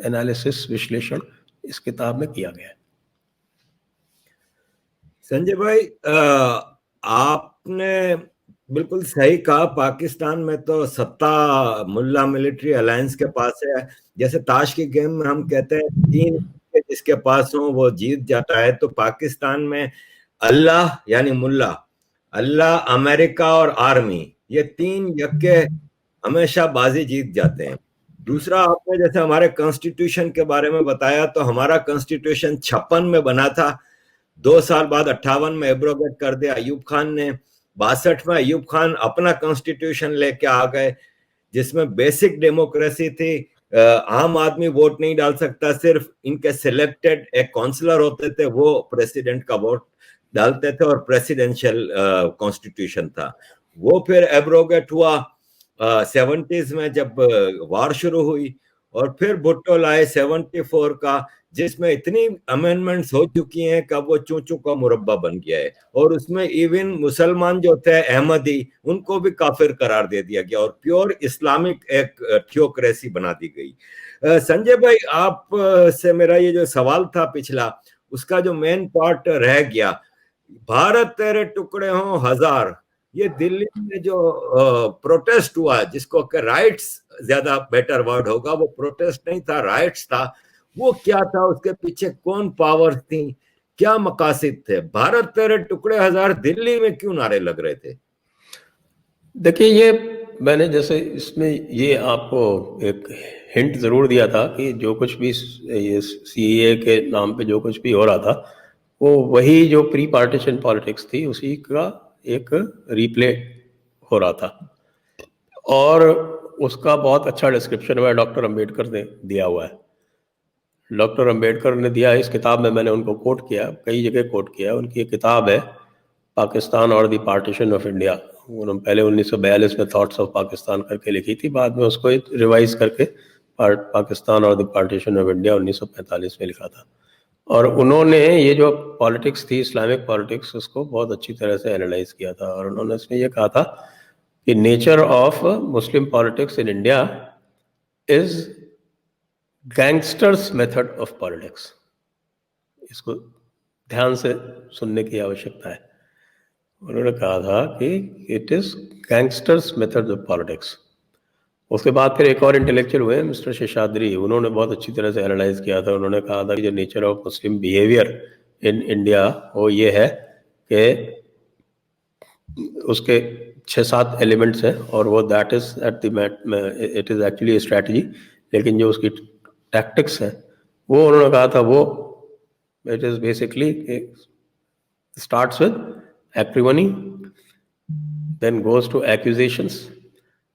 एनालिसिस, विश्लेषण इस किताब में किया गया है। संजय भाई, आपने बिल्कुल सही कहा। पाकिस्तान में तो सत्ता मुल्ला मिलिट्री अलायंस के पास है। जैसे ताश के गेम में हम कहते हैं 3 जिसके पास हो वो जीत जाता है, तो पाकिस्तान में अल्लाह यानी मुल्ला, अल्लाह, अमेरिका और आर्मी, ये 3 यक्के हमेशा बाजी जीत जाते हैं। दूसरा, आपने जैसे हमारे कॉन्स्टिट्यूशन के बारे में बताया, तो हमारा कॉन्स्टिट्यूशन 56 में बना था। 2 साल बाद 58 में एब्रोगेट कर दिया अयूब खान ने। 62 में अयूब खान अपना कॉन्स्टिट्यूशन लेके आ गए, जिसमें बेसिक डेमोक्रेसी थी। आम आदमी वोट नहीं डाल सकता, सिर्फ इनके सिलेक्टेड एक काउंसलर होते थे, वो प्रेसिडेंट का वोट डालते थे, और प्रेसिडेंशियल कॉन्स्टिट्यूशन था। वो फिर एब्रोगेट हुआ 70s में जब वार शुरू हुई, और फिर भुट्टो लाए 74 का, जिसमें इतनी अमेंडमेंट्स हो चुकी हैं कि अब वो चूचू का मुरब्बा बन गया है। और उसमें इवन मुसलमान जो थे अहमदी, उनको भी काफिर करार दे दिया गया, और प्योर इस्लामिक एक थियोक्रेसी बना दी गई। संजय भाई, आप से मेरा ये जो सवाल था पिछला, उसका जो मेन पार्ट रह गया, भारत तेरे टुकड़े हों हजार, ये दिल्ली में जो प्रोटेस्ट हुआ, जिसको राइट्स ज्यादा बेटर वर्ड होगा, वो प्रोटेस्ट नहीं था, राइट्स था। वो क्या था, उसके पीछे कौन पावर थी, क्या मकासद थे? भारत तेरे टुकड़े हजार दिल्ली में क्यों नारे लग रहे थे? देखिए, ये मैंने जैसे इसमें ये आपको एक हिंट ज़रूर दिया था कि जो कुछ भी ये सीएए के नाम पे जो कुछ भी हो रहा था, वो वही जो प्री पार्टीशन पॉलिटिक्स थी उसी का एक रिप्ले हो रहा था। और उसका बहुत अच्छा डिस्क्रिप्शन है डॉक्टर अंबेडकर ने दिया हुआ है। डॉक्टर अंबेडकर ने दिया है इस किताब में, मैंने उनको कोट किया, कई जगह कोट किया। उनकी एक किताब है पाकिस्तान और द पार्टीशन ऑफ इंडिया। उन्होंने पहले 1942 में थॉट्स ऑफ पाकिस्तान करके लिखी थी, बाद में उसको रिवाइज करके पाकिस्तान और द पार्टीशन ऑफ इंडिया 1945 में लिखा था। और उन्होंने ये जो पॉलिटिक्स थी, इस्लामिक पॉलिटिक्स, उसको बहुत अच्छी तरह से एनालाइज किया था। और उन्होंने इसमें ये कहा था कि nature of Muslim politics in India is gangsters method of politics. इसको ध्यान से सुनने की आवश्यकता है। उन्होंने कहा था कि it is gangsters method of politics. उसके बाद फिर एक और इंटेलेक्चुअल हुए मिस्टर शेषाद्री, उन्होंने बहुत अच्छी तरह से एनालाइज किया था। उन्होंने कहा था कि जो nature of Muslim behaviour in India वो ये है कि उसके 6-7 एलिमेंट्स हैं और वो that is at the it is actually strategy, लेकिन जो उसकी टैक्टिक्स हैं वो उन्होंने कहा था वो it is basically starts with acrimony, then goes to accusations,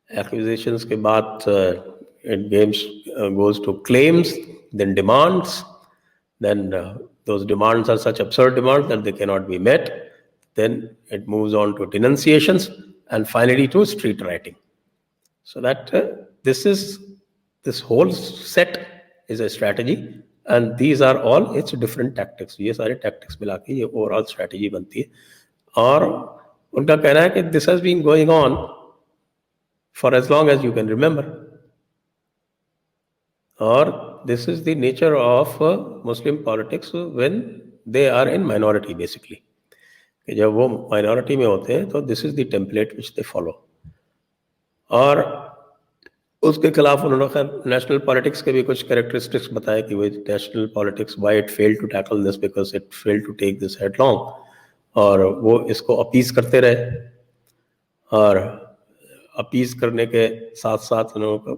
accusations के बाद it goes to claims, then demands, then those demands are such absurd demands that they cannot be met, then it moves on to denunciations and finally to street writing. So that this whole set is a strategy and these are all its different tactics. ये सारे tactics मिला के ये overall strategy बनती है और उनका कहना है कि this has been going on for as long as you can remember. Or this is the nature of Muslim politics when they are in minority basically. कि जब वो minority में होते हैं तो this is the template which they follow. और उसके खिलाफ उन्होंने खैर नेशनल पॉलिटिक्स के भी कुछ कैरेक्टरिस्टिक्स बताए कि वो national politics why it failed to tackle this because it failed to take this headlong, और वो इसको अपीज करते रहे और अपीज करने के साथ साथ उन्होंने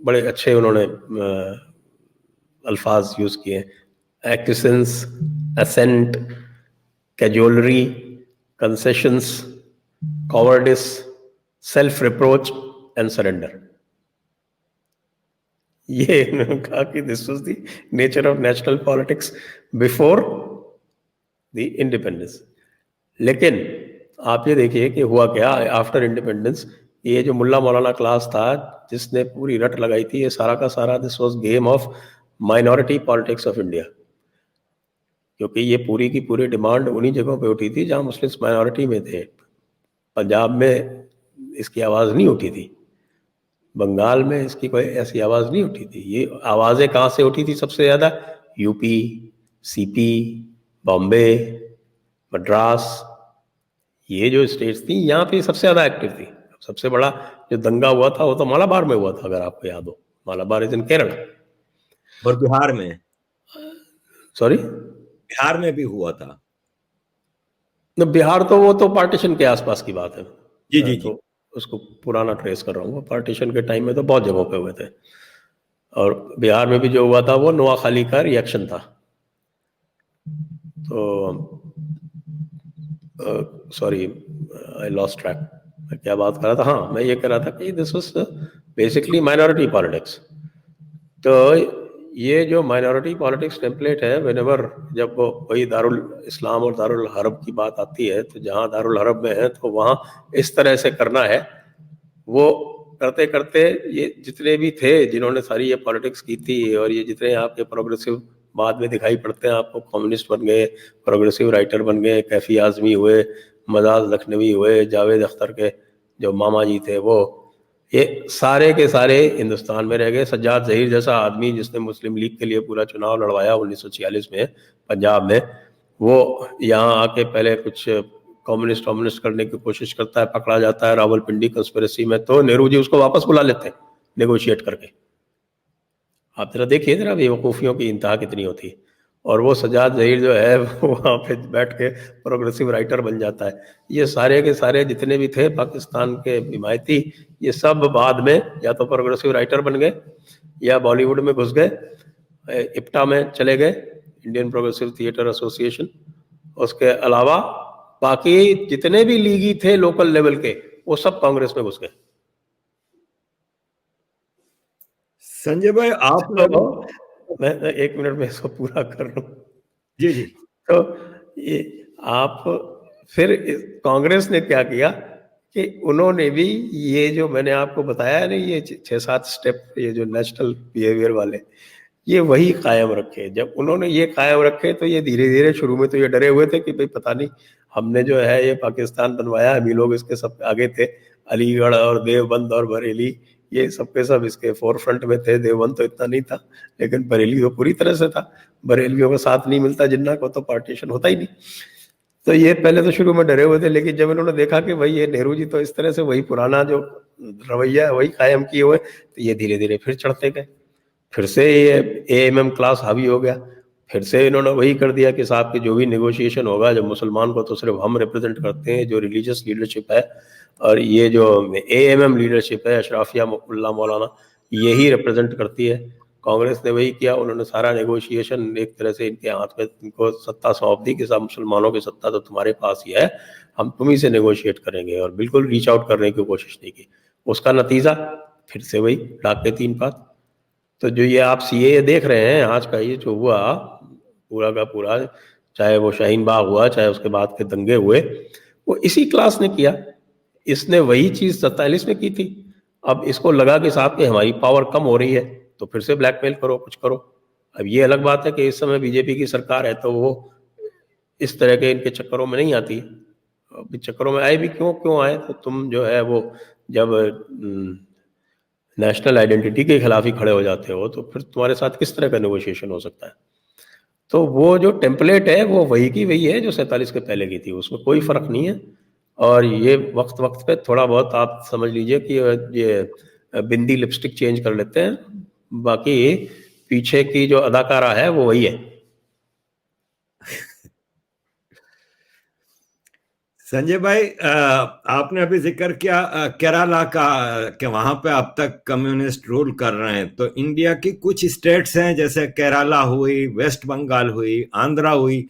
बड़े अच्छे उन्होंने अल्फाज यूज किए, acquiescence, assent, cajolery, concessions, cowardice, self reproach and surrender. ये उन्होंने कहा कि this was the nature of national politics before the independence. लेकिन आप ये देखिए कि हुआ क्या आफ्टर इंडिपेंडेंस, ये जो मुल्ला मौलाना क्लास था जिसने पूरी रट लगाई थी, ये सारा का सारा this was game of minority politics of India, क्योंकि ये पूरी की पूरी डिमांड उन्हीं जगहों पे उठी थी जहां मुस्लिम्स माइनॉरिटी में थे। पंजाब में इसकी आवाज़ नहीं उठी थी, बंगाल में इसकी कोई ऐसी आवाज़ नहीं उठी थी। ये आवाज़ें कहाँ से उठी थी सबसे ज़्यादा? यूपी, सीपी, बॉम्बे, मद्रास, ये जो स्टेट्स थी यहाँ पे सबसे ज़्यादा एक्टिव थी। सबसे बड़ा जो दंगा हुआ था वो तो मालाबार में हुआ था, अगर आपको याद हो। Malabar is in Kerala. और बिहार में, सॉरी, बिहार में भी हुआ था। बिहार तो वो तो पार्टीशन के आसपास की बात है। जी जी तो उसको पुराना ट्रेस कर रहा हूँ। पार्टीशन के टाइम में तो बहुत जगहों पे हुए थे, और बिहार में भी जो हुआ था वो नोआखाली का रिएक्शन था। तो सॉरी, आई लॉस्ट ट्रैक, मैं क्या बात कर रहा था? हाँ, मैं ये कह रहा था कि this was basically minority politics. तो ये जो माइनॉरिटी पॉलिटिक्स टेम्पलेट है, व्हेनेवर जब वो कोई दारुल इस्लाम और दारुल हरब की बात आती है, तो जहाँ दारुल हरब में है तो वहाँ इस तरह से करना है। वो करते करते ये जितने भी थे जिन्होंने सारी ये पॉलिटिक्स की थी, और ये जितने आपके प्रोग्रेसिव बाद में दिखाई पड़ते हैं आपको, कम्युनिस्ट बन गए, प्रोग्रेसिव राइटर बन गए, कैफी आजमी हुए, मजाज लखनवी हुए, जावेद अख्तर के जो मामा जी थे वो, ये सारे के सारे हिंदुस्तान में रह गए। सज्जाद ज़हीर जैसा आदमी जिसने मुस्लिम लीग के लिए पूरा चुनाव लड़वाया 1946 में पंजाब में, वो यहाँ आके पहले कुछ कम्युनिस्ट करने की कोशिश करता है, पकड़ा जाता है रावलपिंडी कंस्पिरेसी में, तो नेहरू जी उसको वापस बुला लेते हैं नेगोशिएट करके। आप जरा देखिए जरा बेवकूफ़ियों की इंतहा कितनी होती है। और वो सज्जाद ज़हीर जो है वो वहाँ पे बैठ के प्रोग्रेसिव राइटर बन जाता है। ये सारे के सारे जितने भी थे पाकिस्तान के हिमायती, ये सब बाद में या तो प्रोग्रेसिव राइटर बन गए या बॉलीवुड में घुस गए, इप्टा में चले गए, इंडियन प्रोग्रेसिव थिएटर एसोसिएशन। उसके अलावा बाकी जितने भी लीगी थे लोकल लेवल के, वो सब कांग्रेस में घुस गए। संजय भाई, आप लोग, मैं 1 मिनट में इसको पूरा कर लूं। जी जी। तो ये आप फिर कांग्रेस ने क्या किया कि उन्होंने भी ये जो मैंने आपको बताया है ना, ये 6-7 स्टेप, ये जो नेशनल बिहेवियर वाले, ये वही कायम रखे। जब उन्होंने ये कायम रखे तो ये धीरे धीरे, शुरू में तो ये डरे हुए थे कि भाई पता नहीं, हमने जो है ये पाकिस्तान बनवाया, हम ही लोग इसके सब आगे थे। अलीगढ़ और देवबंद और बरेली, ये सबके सब इसके फोरफ्रंट में थे। देवबंद तो इतना नहीं था, लेकिन बरेली तो पूरी तरह से था। बरेलियों का साथ नहीं मिलता जिन्ना को, तो पार्टीशन होता ही नहीं। तो ये पहले तो शुरू में डरे हुए थे, लेकिन जब इन्होंने देखा कि भाई ये नेहरू जी तो इस तरह से वही पुराना जो रवैया है वही कायम किए हुए, तो ये धीरे धीरे फिर चढ़ते गए। फिर से ये एएमएम क्लास हावी हो गया। फिर से इन्होंने वही कर दिया कि साहब की जो भी नेगोशिएशन होगा, जब मुसलमान को तो सिर्फ हम रिप्रेजेंट करते हैं, जो रिलीजियस लीडरशिप है, और ये जो एएमएम लीडरशिप है अशराफिया मुल्ला मौलाना, यही रिप्रेजेंट करती है। कांग्रेस ने वही किया, उन्होंने सारा नेगोशिएशन एक तरह से इनके हाथ में, इनको सत्ता सौंप दी कि साहब मुसलमानों की सत्ता तो तुम्हारे पास ही है, हम तुम्ही से नेगोशिएट करेंगे, और बिल्कुल रीच आउट करने की कोशिश नहीं की। उसका नतीजा फिर से वही डाके तीन पात। तो जो ये आप सीए देख रहे हैं आज का, ये जो हुआ पूरा का पूरा, चाहे वो शाहीन बाग हुआ, चाहे उसके बाद के दंगे हुए, वो इसी क्लास ने किया। इसने वही चीज 47 में की थी। अब इसको लगा कि साहब कि हमारी पावर कम हो रही है, तो फिर से ब्लैकमेल करो, कुछ करो। अब ये अलग बात है कि इस समय बीजेपी की सरकार है, तो वो इस तरह के इनके चक्करों में नहीं आती। अब चक्करों में आए भी क्यों आए, तो तुम जो है वो जब नेशनल आइडेंटिटी के खिलाफ ही खड़े हो जाते हो, तो फिर तुम्हारे साथ किस तरह का नेगोशिएशन हो सकता है। तो वो जो टेम्पलेट है वो वही की वही है जो 47 के पहले की थी, उसमें कोई फर्क नहीं है। और ये वक्त वक्त पे थोड़ा बहुत आप समझ लीजिए कि ये बिंदी लिपस्टिक चेंज कर लेते हैं, बाकी पीछे की जो अदाकारा है वो वही है। संजय भाई, आपने अभी जिक्र किया केरला का, कि वहां पे अब तक कम्युनिस्ट रूल कर रहे हैं। तो इंडिया की कुछ स्टेट्स हैं, जैसे केरला हुई, वेस्ट बंगाल हुई, आंध्रा हुई,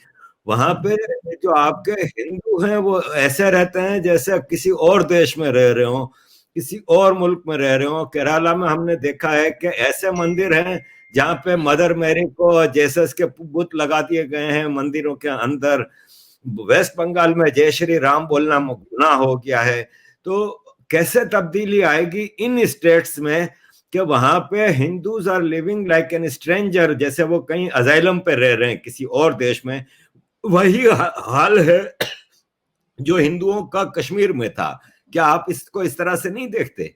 वहां पे जो आपके हिंदू हैं वो ऐसे रहते हैं जैसे किसी और देश में रह रहे हो, किसी और मुल्क में रह रहे हो। केरला में हमने देखा है कि ऐसे मंदिर हैं जहाँ पे मदर मैरी को जेसस के बुत लगा दिए गए हैं मंदिरों के अंदर। वेस्ट बंगाल में जय श्री राम बोलना गुनाह हो गया है। तो कैसे तब्दीली आएगी इन स्टेट्स में कि वहां पे Hindus are living like an stranger, जैसे वो कहीं अजाइलम पे रह रहे हैं किसी और देश में। वही हाल है जो हिंदुओं का कश्मीर में था। क्या आप इसको इस तरह से नहीं देखते?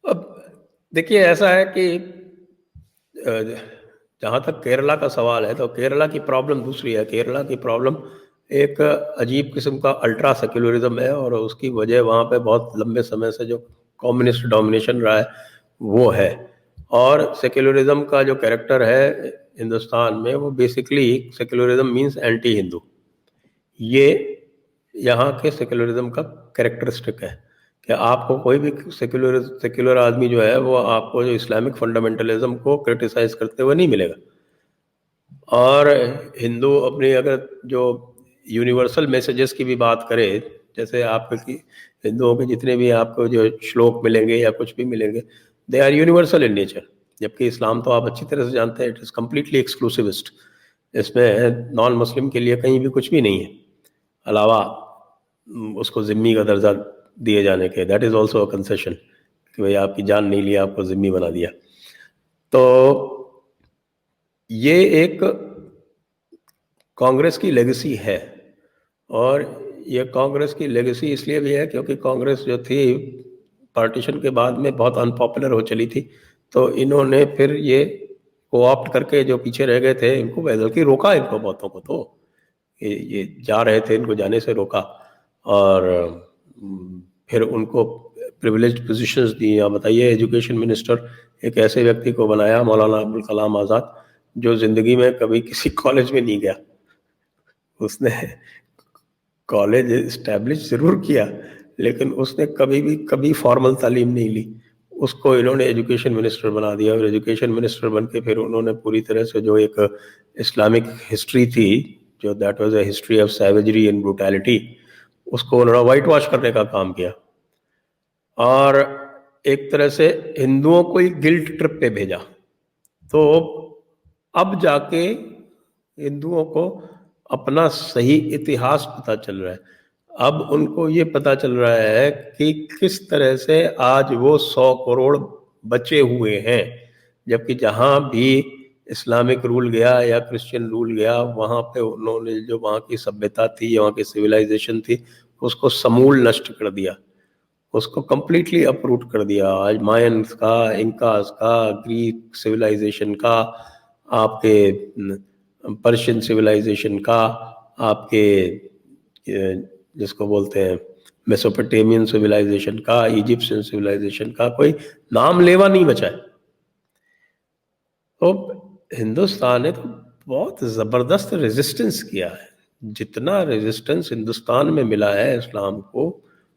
अब देखिए, ऐसा है कि जहाँ तक केरला का सवाल है, तो केरला की प्रॉब्लम दूसरी है। केरला की प्रॉब्लम एक अजीब किस्म का अल्ट्रा सेक्युलरिज्म है, और उसकी वजह वहाँ पे बहुत लंबे समय से जो कम्युनिस्ट डोमिनेशन रहा है वो है। और सेक्युलरिज्म का जो कैरेक्टर है हिंदुस्तान में, वो basically secularism means anti Hindu. ये यहाँ के सेक्युलरिज्म का कैरेक्टरिस्टिक है कि आपको कोई भी सेक्युलर आदमी जो है वो आपको जो इस्लामिक फंडामेंटलिज्म को क्रिटिसाइज करते हुए नहीं मिलेगा। और हिंदू अपनी अगर जो यूनिवर्सल मैसेजेस की भी बात करे, जैसे आपके हिंदुओं के जितने भी आपको जो श्लोक मिलेंगे या कुछ भी मिलेंगे, they are universal in nature. जबकि इस्लाम तो आप अच्छी तरह से जानते हैं, इट इज़ कम्प्लीटली एक्सक्लूसिविस्ट। इसमें नॉन मुस्लिम के लिए कहीं भी कुछ भी नहीं है, अलावा उसको जिम्मी का दर्जा दिए जाने के। That is also a concession कि भाई आपकी जान नहीं लिया, आपको जिम्मी बना दिया। तो ये एक कांग्रेस की लेगेसी है, और ये कांग्रेस की लेगेसी इसलिए भी है क्योंकि कांग्रेस जो थी पार्टीशन के बाद में बहुत अनपॉपुलर हो चली थी। तो इन्होंने फिर ये कोऑप्ट करके जो पीछे रह गए थे इनको, बल्कि रोका इनको, बहुतों को तो ये जा रहे थे, इनको जाने से रोका। और फिर उनको प्रिविलेज्ड पोजीशंस दी। आप बताइए, एजुकेशन मिनिस्टर एक ऐसे व्यक्ति को बनाया, मौलाना अब्दुल कलाम आज़ाद, जो ज़िंदगी में कभी किसी कॉलेज में नहीं गया। उसने कॉलेज इस्टेब्लिश ज़रूर किया, लेकिन उसने कभी फॉर्मल तालीम नहीं ली। उसको इन्होंने एजुकेशन मिनिस्टर बना दिया, और एजुकेशन मिनिस्टर बन के फिर उन्होंने पूरी तरह से जो एक इस्लामिक हिस्ट्री थी, जो that was a history of savagery and brutality, उसको उन्होंने वाइट वॉश करने का काम किया, और एक तरह से हिंदुओं को ही गिल्ट ट्रिप पे भेजा। तो अब जाके हिंदुओं को अपना सही इतिहास पता चल रहा है। अब उनको ये पता चल रहा है कि किस तरह से आज वो 100 करोड़ बचे हुए हैं, जबकि जहाँ भी इस्लामिक रूल गया या क्रिश्चियन रूल गया, वहाँ पे उन्होंने जो वहाँ की सभ्यता थी, वहाँ की सिविलाइजेशन थी, उसको समूल नष्ट कर दिया, उसको कम्प्लीटली अपरूट कर दिया। आज मायंस का, इंकास का, ग्रीक सिविलाइजेशन का, आपके पर्शियन सिविलाइजेशन का, आपके जिसको बोलते हैं मेसोपोटामियन सिविलाइजेशन का, इजिप्शियन सिविलाइजेशन का, कोई नाम लेवा नहीं बचा है। तो हिंदुस्तान ने तो बहुत जबरदस्त रेजिस्टेंस किया है। जितना रेजिस्टेंस हिंदुस्तान में मिला है इस्लाम को,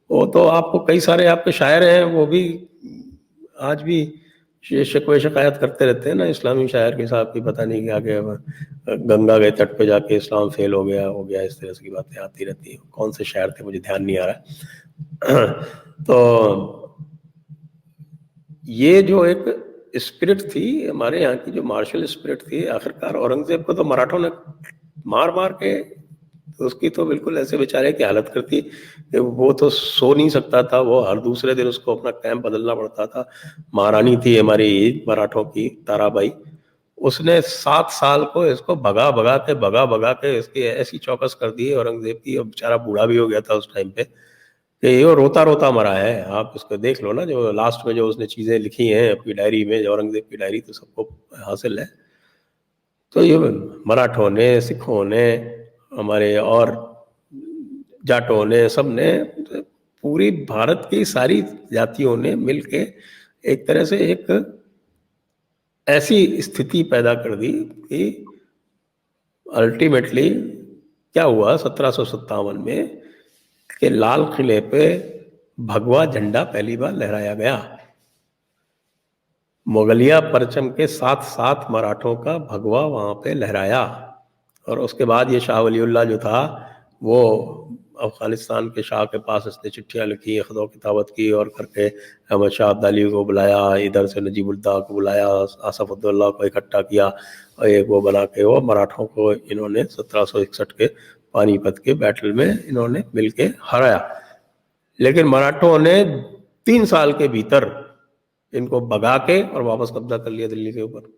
वो तो आपको कई सारे आपके शायर हैं, वो भी आज भी शिकवे शिकायत करते रहते हैं ना, इस्लामी शायर के साथ की पता नहीं क्या क्या, गंगा के तट पे जाके इस्लाम फेल हो गया, इस तरह की बातें आती रहती हैं। कौन से शायर थे मुझे ध्यान नहीं आ रहा। तो ये जो एक स्पिरिट थी हमारे यहाँ की, जो मार्शल स्पिरिट थी, आखिरकार औरंगजेब को तो मराठों ने मार मार के उसकी तो बिल्कुल ऐसे बेचारे की हालत करती कि वो तो सो नहीं सकता था। वो हर दूसरे दिन उसको अपना कैंप बदलना पड़ता था। महारानी थी हमारी मराठों की, ताराबाई, उसने 7 साल को इसको भगा भगा के इसकी ऐसी चौकस कर दी औरंगजेब की। और बेचारा बूढ़ा भी हो गया था उस टाइम पे, कि ये रोता रोता मरा है। आप इसको देख लो ना, जो लास्ट में जो उसने चीजें लिखी हैं अपनी डायरी में, जो औरंगजेब की डायरी तो सबको हासिल है। तो ये मराठों ने, सिखों ने, हमारे और जाटों ने, सब ने, पूरी भारत की सारी जातियों ने मिलके एक तरह से एक ऐसी स्थिति पैदा कर दी कि अल्टीमेटली क्या हुआ 1757 में कि लाल किले पे भगवा झंडा पहली बार लहराया गया। मुगलिया परचम के साथ साथ मराठों का भगवा वहां पे लहराया। और उसके बाद ये शाह वलीउल्लाह जो था, वो अफगानिस्तान के शाह के पास इसने चिट्ठियां लिखी, खतो किताबत की, और करके अहमद शाह अब्दाली को बुलाया, इधर से नजीबुल्लाह को बुलाया, आसफ उद्दौला को इकट्ठा किया, और एक वो बना के वो मराठों को इन्होंने 1761 के पानीपत के बैटल में इन्होंने मिलके हराया। लेकिन मराठों ने 3 साल के भीतर इनको भगा के और वापस कब्जा कर लिया दिल्ली के ऊपर।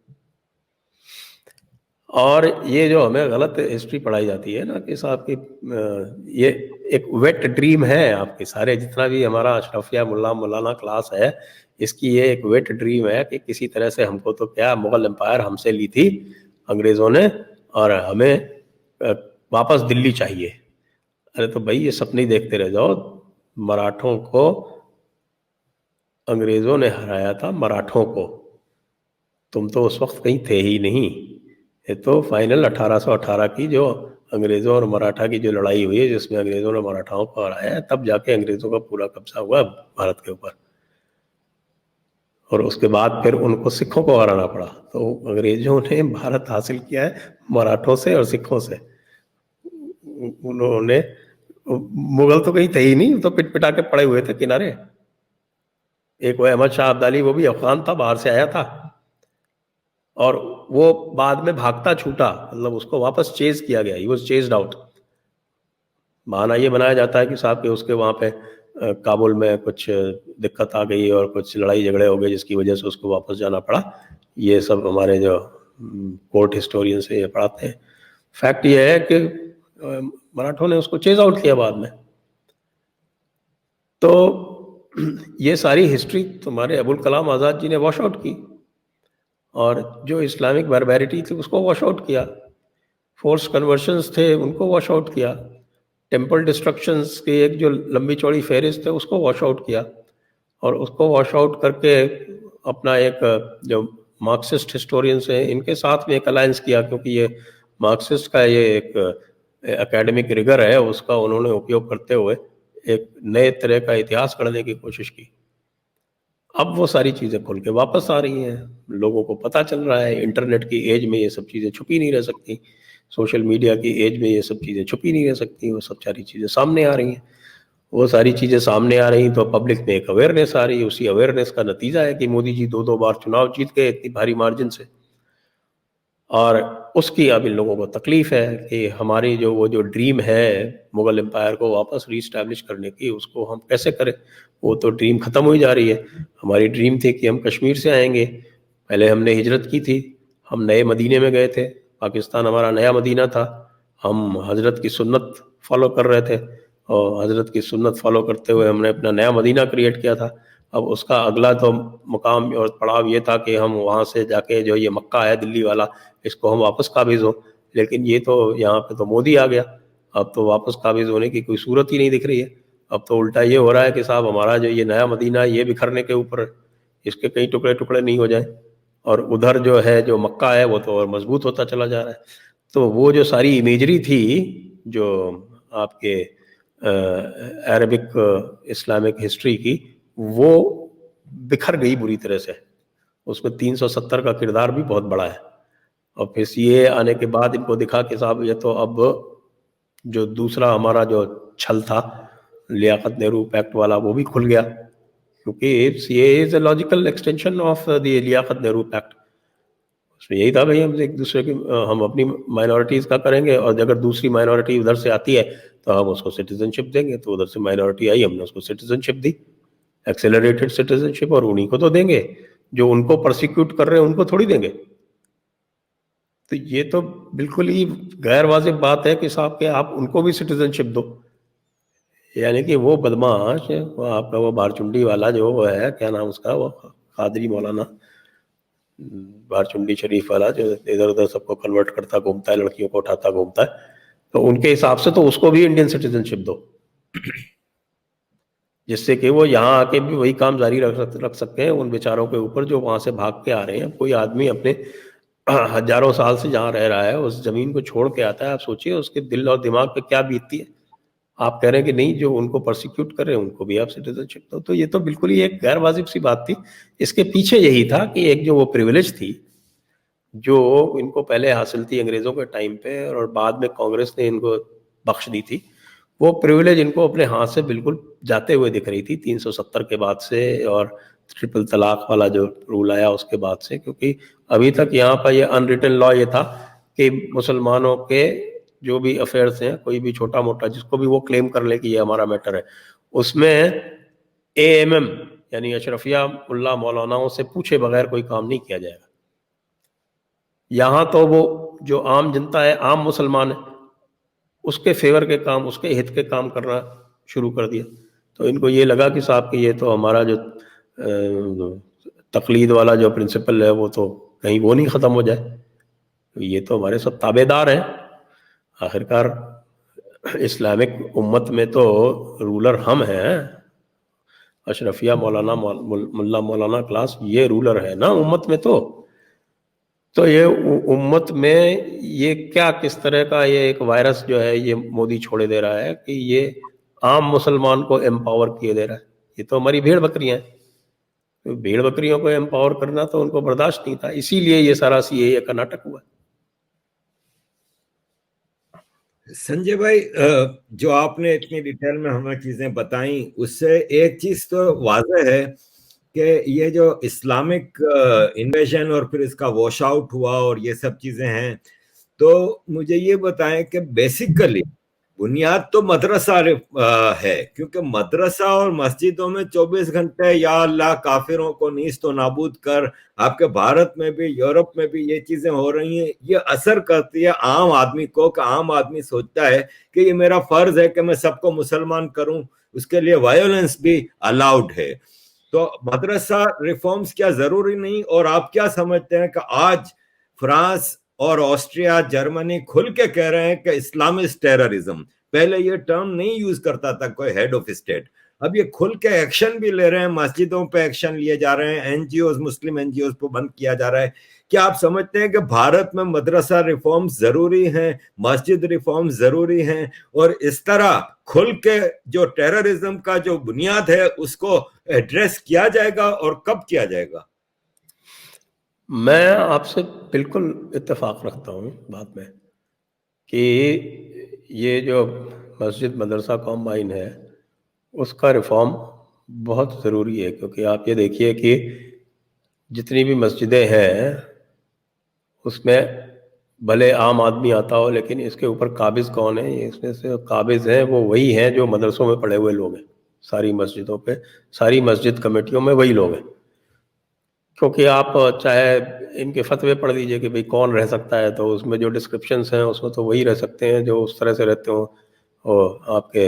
और ये जो हमें गलत हिस्ट्री पढ़ाई जाती है ना कि साहब की, ये एक वेट ड्रीम है आपके सारे, जितना भी हमारा अशरफिया मौलाना क्लास है, इसकी ये एक वेट ड्रीम है कि किसी तरह से हमको तो क्या, मुगल एम्पायर हमसे ली थी अंग्रेजों ने, और हमें वापस दिल्ली चाहिए। अरे तो भाई ये सपने देखते रह जाओ। मराठों को अंग्रेजों ने हराया था, मराठों को। तुम तो उस वक्त कहीं थे ही नहीं। ये तो फाइनल 1818 की जो अंग्रेजों और मराठा की जो लड़ाई हुई है, जिसमें अंग्रेजों ने मराठाओं को हराया है, तब जाके अंग्रेजों का पूरा कब्जा हुआ भारत के ऊपर। और उसके बाद फिर उनको सिखों को हराना पड़ा। तो अंग्रेजों ने भारत हासिल किया है मराठों से और सिखों से। उन्होंने, मुगल तो कहीं थे ही नहीं, तो पिट पिटा के पड़े हुए थे किनारे। एक वो अहमद शाह अब्दाली, वो भी अफगान था, बाहर से आया था, और वो बाद में भागता छूटा, मतलब उसको वापस चेज किया गया, ही वाज चेज्ड आउट। बहाना ये बनाया जाता है कि साहब के उसके वहाँ पे काबुल में कुछ दिक्कत आ गई और कुछ लड़ाई झगड़े हो गए, जिसकी वजह से उसको वापस जाना पड़ा। ये सब हमारे जो कोर्ट हिस्टोरियन से ये पढ़ाते हैं। फैक्ट ये है कि मराठों ने उसको चेज आउट किया बाद में। तो ये सारी हिस्ट्री तुम्हारे अबुल कलाम आज़ाद जी ने वॉश आउट की, और जो इस्लामिक बारबैरिटी थी उसको वॉश आउट किया, फोर्स कन्वर्शंस थे उनको वॉश आउट किया, टेम्पल डिस्ट्रक्शंस की एक जो लंबी चौड़ी फहरिस्त है उसको वॉश आउट किया। और उसको वॉश आउट करके अपना एक जो मार्क्सिस्ट हिस्टोरियंस हैं इनके साथ में एक अलायंस किया, क्योंकि ये मार्क्सिस्ट का ये एक एकेडमिक रिगर है, उसका उन्होंने उपयोग करते हुए एक नए तरह का इतिहास गढ़ने की कोशिश की। अब वो सारी चीज़ें खुल के वापस आ रही हैं, लोगों को पता चल रहा है। इंटरनेट की एज में ये सब चीज़ें छुपी नहीं रह सकती, सोशल मीडिया की एज में ये सब चीज़ें छुपी नहीं रह सकती, वो सब सारी चीज़ें सामने आ रही हैं। वो सारी चीज़ें सामने आ रही तो पब्लिक में एक अवेयरनेस आ रही है। उसी अवेयरनेस का नतीजा है कि मोदी जी 2-2 बार चुनाव जीत गए इतनी भारी मार्जिन से। और उसकी अब इन लोगों को तकलीफ है कि हमारी जो वो जो ड्रीम है मुगल एम्पायर को वापस रीस्टैब्लिश करने की, उसको हम कैसे करें। वो तो ड्रीम ख़त्म हुई जा रही है। हमारी ड्रीम थी कि हम कश्मीर से आएंगे, पहले हमने हिजरत की थी, हम नए मदीने में गए थे, पाकिस्तान हमारा नया मदीना था, हम हजरत की सुन्नत फॉलो कर रहे थे, और हजरत की सुन्नत फॉलो करते हुए हमने अपना नया मदीना क्रिएट किया था। अब उसका अगला तो मुकाम और पड़ाव ये था कि हम वहाँ से जाके जो ये मक्का है दिल्ली वाला, इसको हम वापस काबिज हो। लेकिन ये तो यहाँ पे तो मोदी आ गया, अब तो वापस काबिज होने की कोई सूरत ही नहीं दिख रही है। अब तो उल्टा ये हो रहा है कि साहब हमारा जो ये नया मदीना है ये बिखरने के ऊपर, इसके कई टुकड़े टुकड़े नहीं हो जाए, और उधर जो है जो मक्का है वो तो और मजबूत होता चला जा रहा है। तो वो जो सारी इमेजरी थी जो आपके अरबिक इस्लामिक हिस्ट्री की, वो बिखर गई बुरी तरह से। उसमें 370 का किरदार भी बहुत बड़ा है। और फिर सीए आने के बाद इनको दिखा कि साहब ये तो अब जो दूसरा हमारा जो छल था लियाकत नेहरू पैक्ट वाला, वो भी खुल गया, क्योंकि CA is a logical extension of the Liaquat Nehru pact. उसमें यही था भाई हम एक दूसरे की हम अपनी माइनॉरिटीज़ का करेंगे, और अगर दूसरी माइनॉरिटी उधर से आती है तो हम उसको सिटीजनशिप देंगे। तो उधर से माइनॉरिटी आई, हमने उसको सिटीजनशिप दी, एक्सेलरेटेड सिटीजनशिप, और उन्हीं को तो देंगे, जो उनको प्रोसिक्यूट कर रहे हैं उनको थोड़ी देंगे। तो ये तो बिल्कुल ही गैर वाजिब बात है कि साहब के आप उनको भी सिटीजनशिप दो। यानी कि वो बदमाश, वो आपका वो बारचुंडी वाला जो वो है, क्या नाम उसका, वो कादरी मौलाना बारचुंडी शरीफ वाला, जो इधर उधर सबको कन्वर्ट करता घूमता है, लड़कियों को उठाता घूमता है, तो उनके हिसाब से तो उसको भी इंडियन सिटीजनशिप दो, जिससे कि वो यहाँ आके भी वही काम जारी रख सकते हैं उन बेचारों के ऊपर जो वहां से भाग के आ रहे हैं। कोई आदमी अपने हजारों साल से जहाँ रह रहा है उस जमीन को छोड़ के आता है, आप सोचिए उसके दिल और दिमाग पे क्या बीतती है। आप कह रहे हैं कि नहीं, जो उनको प्रोसिक्यूट कर रहे हैं उनको भी आप सिटीजनशिप दो। तो ये तो बिल्कुल ही एक गैर वाजिब सी बात थी। इसके पीछे यही था कि एक जो वो प्रिविलेज थी जो इनको पहले हासिल थी अंग्रेजों के टाइम पे, और बाद में कांग्रेस ने इनको बख्श दी थी, वो प्रिविलेज इनको अपने हाथ से बिल्कुल जाते हुए दिख रही थी 370 के बाद से, और ट्रिपल तलाक वाला जो रूल आया उसके बाद से। क्योंकि अभी तक यहाँ पर ये अनरिटन लॉ ये था कि मुसलमानों के जो भी अफेयर्स हैं, कोई भी छोटा मोटा जिसको भी वो क्लेम कर ले कि ये हमारा मैटर है, उसमें एएमएम यानी अशरफिया मुल्ला मौलानाओं से पूछे बगैर कोई काम नहीं किया जाएगा। यहाँ तो वो जो आम जनता है, आम मुसलमान है, उसके फेवर के काम, उसके हित के काम करना शुरू कर दिया। तो इनको ये लगा कि साहब कि ये तो हमारा जो तकलीद वाला जो प्रिंसिपल है वो तो कहीं वो नहीं ख़त्म हो जाए, तो ये तो हमारे सब ताबेदार हैं। आखिरकार इस्लामिक उम्मत में तो रूलर हम हैं, अशरफिया मौलाना मुल्ला मौलाना क्लास ये रूलर है ना उम्मत में। तो ये उम्मत में ये क्या किस तरह का ये एक वायरस जो है ये मोदी छोड़े दे रहा है कि ये आम मुसलमान को एम्पावर किए दे रहा है। ये तो हमारी भेड़ बकरियां हैं, तो भेड़ बकरियों को एम्पावर करना तो उनको बर्दाश्त नहीं था, इसीलिए ये सारा सीएए का नाटक हुआ। संजय भाई, जो आपने इतनी डिटेल में हमें चीजें बताई, उससे एक चीज तो वाज़ेह है कि ये जो इस्लामिक इन्वेजन और फिर इसका वॉश आउट हुआ और ये सब चीजें हैं, तो मुझे ये बताएं कि बेसिकली बुनियाद तो मदरसा है, क्योंकि मदरसा और मस्जिदों में 24 घंटे या अल्लाह काफिरों को नीस्त तो नाबूद कर, आपके भारत में भी यूरोप में भी ये चीजें हो रही हैं। ये असर करती है आम आदमी को, कि आम आदमी सोचता है कि ये मेरा फर्ज है कि मैं सबको मुसलमान करूं, उसके लिए वायोलेंस भी अलाउड है। तो मदरसा रिफॉर्म्स क्या जरूरी नहीं? और आप क्या समझते हैं कि आज फ्रांस और ऑस्ट्रिया जर्मनी खुल के कह रहे हैं कि इस्लामिस्ट टेररिज्म, पहले ये टर्म नहीं यूज करता था कोई हेड ऑफ स्टेट, अब ये खुल के एक्शन भी ले रहे हैं, मस्जिदों पे एक्शन लिए जा रहे हैं, एनजीओ मुस्लिम एनजीओ को बंद किया जा रहा है। क्या आप समझते हैं कि भारत में मदरसा रिफॉर्म्स जरूरी हैं, मस्जिद रिफॉर्म्स जरूरी हैं, और इस तरह खुल के जो टेररिज्म का जो बुनियाद है उसको एड्रेस किया जाएगा, और कब किया जाएगा? मैं आपसे बिल्कुल इत्तेफाक रखता हूँ बात में कि ये जो मस्जिद मदरसा कॉम्बाइन है उसका रिफॉर्म बहुत ज़रूरी है। क्योंकि आप ये देखिए कि जितनी भी मस्जिदें हैं उसमें भले आम आदमी आता हो, लेकिन इसके ऊपर काबिज कौन है? इसमें से काबिज हैं वो वही हैं जो मदरसों में पढ़े हुए लोग हैं। सारी मस्जिदों पे, सारी मस्जिद कमेटियों में वही लोग हैं। क्योंकि आप चाहे इनके फतवे पढ़ लीजिए कि भाई कौन रह सकता है, तो उसमें जो डिस्क्रिप्शंस हैं उसमें तो वही रह सकते हैं जो उस तरह से रहते हो, और आपके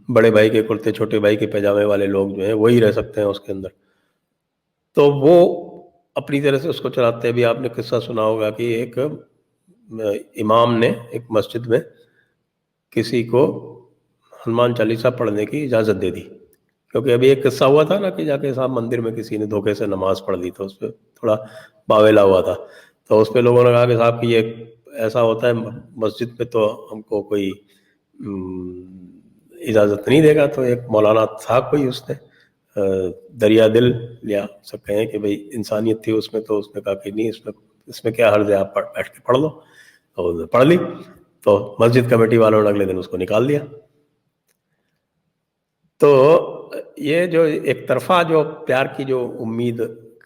बड़े भाई के कुर्ते छोटे भाई के पैजामे वाले लोग जो हैं वही रह सकते हैं उसके अंदर। तो वो अपनी तरह से उसको चलाते हैं। भी आपने किस्सा सुना होगा कि एक इमाम ने एक मस्जिद में किसी को हनुमान चालीसा पढ़ने की इजाज़त दे दी। क्योंकि अभी एक किस्सा हुआ था ना कि जाके साहब मंदिर में किसी ने धोखे से नमाज़ पढ़ ली, तो उस पे थोड़ा बावेला हुआ था। तो उस पे लोगों ने कहा कि साहब कि ये ऐसा होता है मस्जिद में, तो हमको कोई इजाज़त नहीं देगा। तो एक मौलाना था कोई, उसने दरिया दिल, या सब कहें कि भाई इंसानियत थी उसमें, तो उसने कहा कि नहीं, इसमें क्या हर्ज है, आप बैठ के पढ़ लो। तो उसने पढ़ ली, तो मस्जिद कमेटी वालों ने अगले दिन उसको निकाल दिया। तो ये जो एक तरफा जो प्यार की जो उम्मीद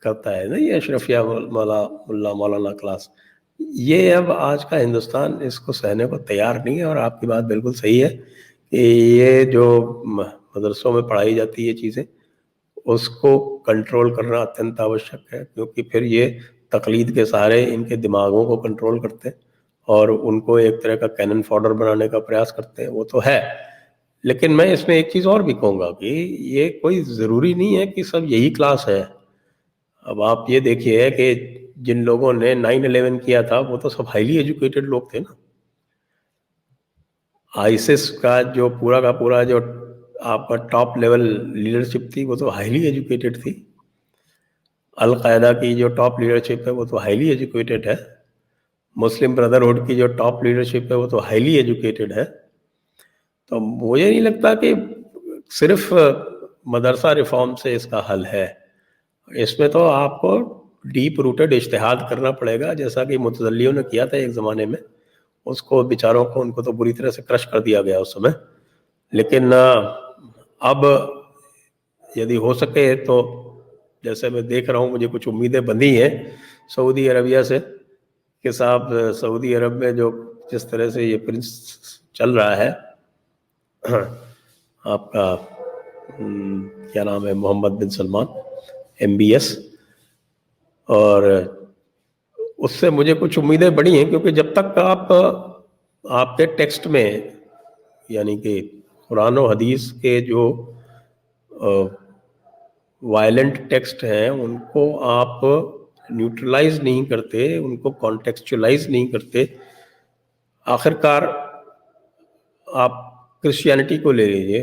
करता है ना ये अशरफिया मौलाना क्लास, ये अब आज का हिंदुस्तान इसको सहने को तैयार नहीं है। और आपकी बात बिल्कुल सही है कि ये जो मदरसों में पढ़ाई जाती है चीज़ें, उसको कंट्रोल करना अत्यंत आवश्यक है, क्योंकि फिर ये तकलीद के सहारे इनके दिमागों को कंट्रोल करते हैं और उनको एक तरह का कैनन फॉडर बनाने का प्रयास करते हैं, वो तो है। लेकिन मैं इसमें एक चीज़ और भी कहूँगा कि ये कोई ज़रूरी नहीं है कि सब यही क्लास है। अब आप ये देखिए कि जिन लोगों ने 9/11 किया था वो तो सब हाईली एजुकेटेड लोग थे ना। आईसिस का जो पूरा का पूरा जो आपका टॉप लेवल लीडरशिप थी वो तो हाईली एजुकेटेड थी। अल-कायदा की जो टॉप लीडरशिप है वो तो हाईली एजुकेटेड है। मुस्लिम ब्रदरहुड की जो टॉप लीडरशिप है वो तो हाईली एजुकेटेड है। तो मुझे नहीं लगता कि सिर्फ मदरसा रिफॉर्म से इसका हल है। इसमें तो आपको डीप रूटेड इज्तिहाद करना पड़ेगा, जैसा कि मुतज़ल्लियों ने किया था एक ज़माने में। उसको बेचारों को, उनको तो बुरी तरह से क्रश कर दिया गया उस समय। लेकिन अब यदि हो सके तो, जैसे मैं देख रहा हूँ, मुझे कुछ उम्मीदें बंधी हैं सऊदी अरबिया से कि साहब सऊदी अरब में जो जिस तरह से ये प्रिंस चल रहा है आपका क्या नाम है, मोहम्मद बिन सलमान, MBS, और उससे मुझे कुछ उम्मीदें बड़ी हैं। क्योंकि जब तक आप आपके टेक्स्ट में, यानी कि कुरान और हदीस के जो वायलेंट टेक्स्ट हैं उनको आप न्यूट्रलाइज नहीं करते, उनको कॉन्टेक्चुअलाइज नहीं करते। आखिरकार आप क्रिश्चियनिटी को ले लीजिए,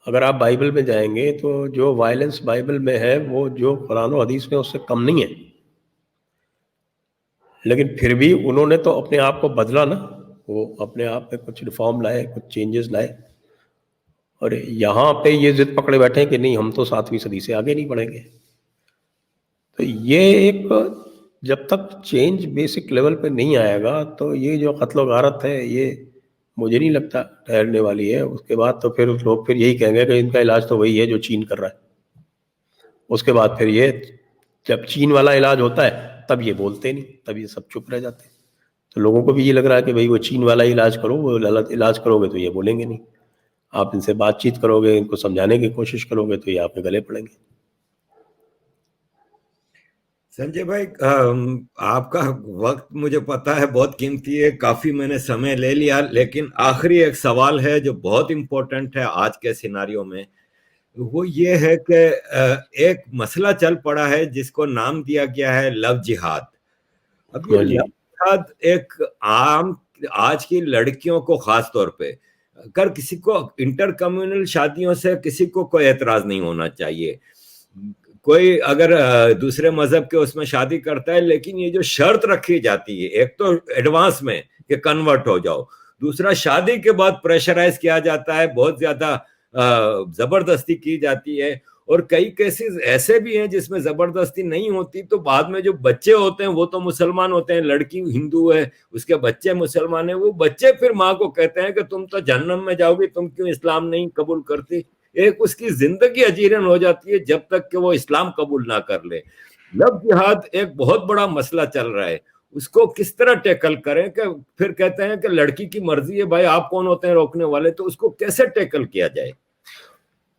अगर आप बाइबल में जाएंगे तो जो वायलेंस बाइबल में है वो जो कुरान और हदीस में उससे कम नहीं है। लेकिन फिर भी उन्होंने तो अपने आप को बदला ना, वो अपने आप में कुछ रिफॉर्म लाए, कुछ चेंजेस लाए, और यहाँ पे ये जिद पकड़े बैठे हैं कि नहीं, हम तो 7वीं सदी से आगे नहीं बढ़ेंगे। तो ये एक, जब तक चेंज बेसिक लेवल पे नहीं आएगा तो ये जो कत्ल गारत है ये मुझे नहीं लगता ठहरने वाली है। उसके बाद तो फिर लोग फिर यही कहेंगे कि इनका इलाज तो वही है जो चीन कर रहा है। उसके बाद फिर ये, जब चीन वाला इलाज होता है तब ये बोलते नहीं, तब ये सब चुप रह जाते हैं। तो लोगों को भी ये लग रहा है कि भाई वो चीन वाला इलाज करो, वो गलत इलाज करोगे तो ये बोलेंगे नहीं। आप इनसे बातचीत करोगे, इनको समझाने की कोशिश करोगे तो ये आपके गले पड़ेंगे। संजय भाई, आपका वक्त मुझे पता है बहुत कीमती है, काफी मैंने समय ले लिया, लेकिन आखिरी एक सवाल है जो बहुत इंपॉर्टेंट है आज के सिनारियों में। वो ये है कि एक मसला चल पड़ा है जिसको नाम दिया गया है लव जिहाद। अब ये हाँ जी। लव जिहाद एक आम, आज की लड़कियों को खास तौर पे, अगर किसी को इंटर कम्युनल शादियों से किसी को कोई एतराज नहीं होना चाहिए। कोई अगर दूसरे मजहब के उसमें शादी करता है, लेकिन ये जो शर्त रखी जाती है, एक तो एडवांस में कि कन्वर्ट हो जाओ, दूसरा शादी के बाद प्रेशराइज किया जाता है, बहुत ज्यादा जबरदस्ती की जाती है। और कई केसेस ऐसे भी हैं जिसमें जबरदस्ती नहीं होती, तो बाद में जो बच्चे होते हैं वो तो मुसलमान होते हैं, लड़की हिंदू है, उसके बच्चे मुसलमान है, वो बच्चे फिर माँ को कहते हैं कि तुम तो जहन्नम में जाओगी, तुम क्यों इस्लाम नहीं कबूल करती। एक उसकी जिंदगी अजीरन हो जाती है जब तक कि वो इस्लाम कबूल ना कर ले। लव जिहाद एक बहुत बड़ा मसला चल रहा है, उसको किस तरह टैकल करें कि फिर कहते हैं कि लड़की की मर्जी है, भाई आप कौन होते हैं रोकने वाले, तो उसको कैसे टैकल किया जाए।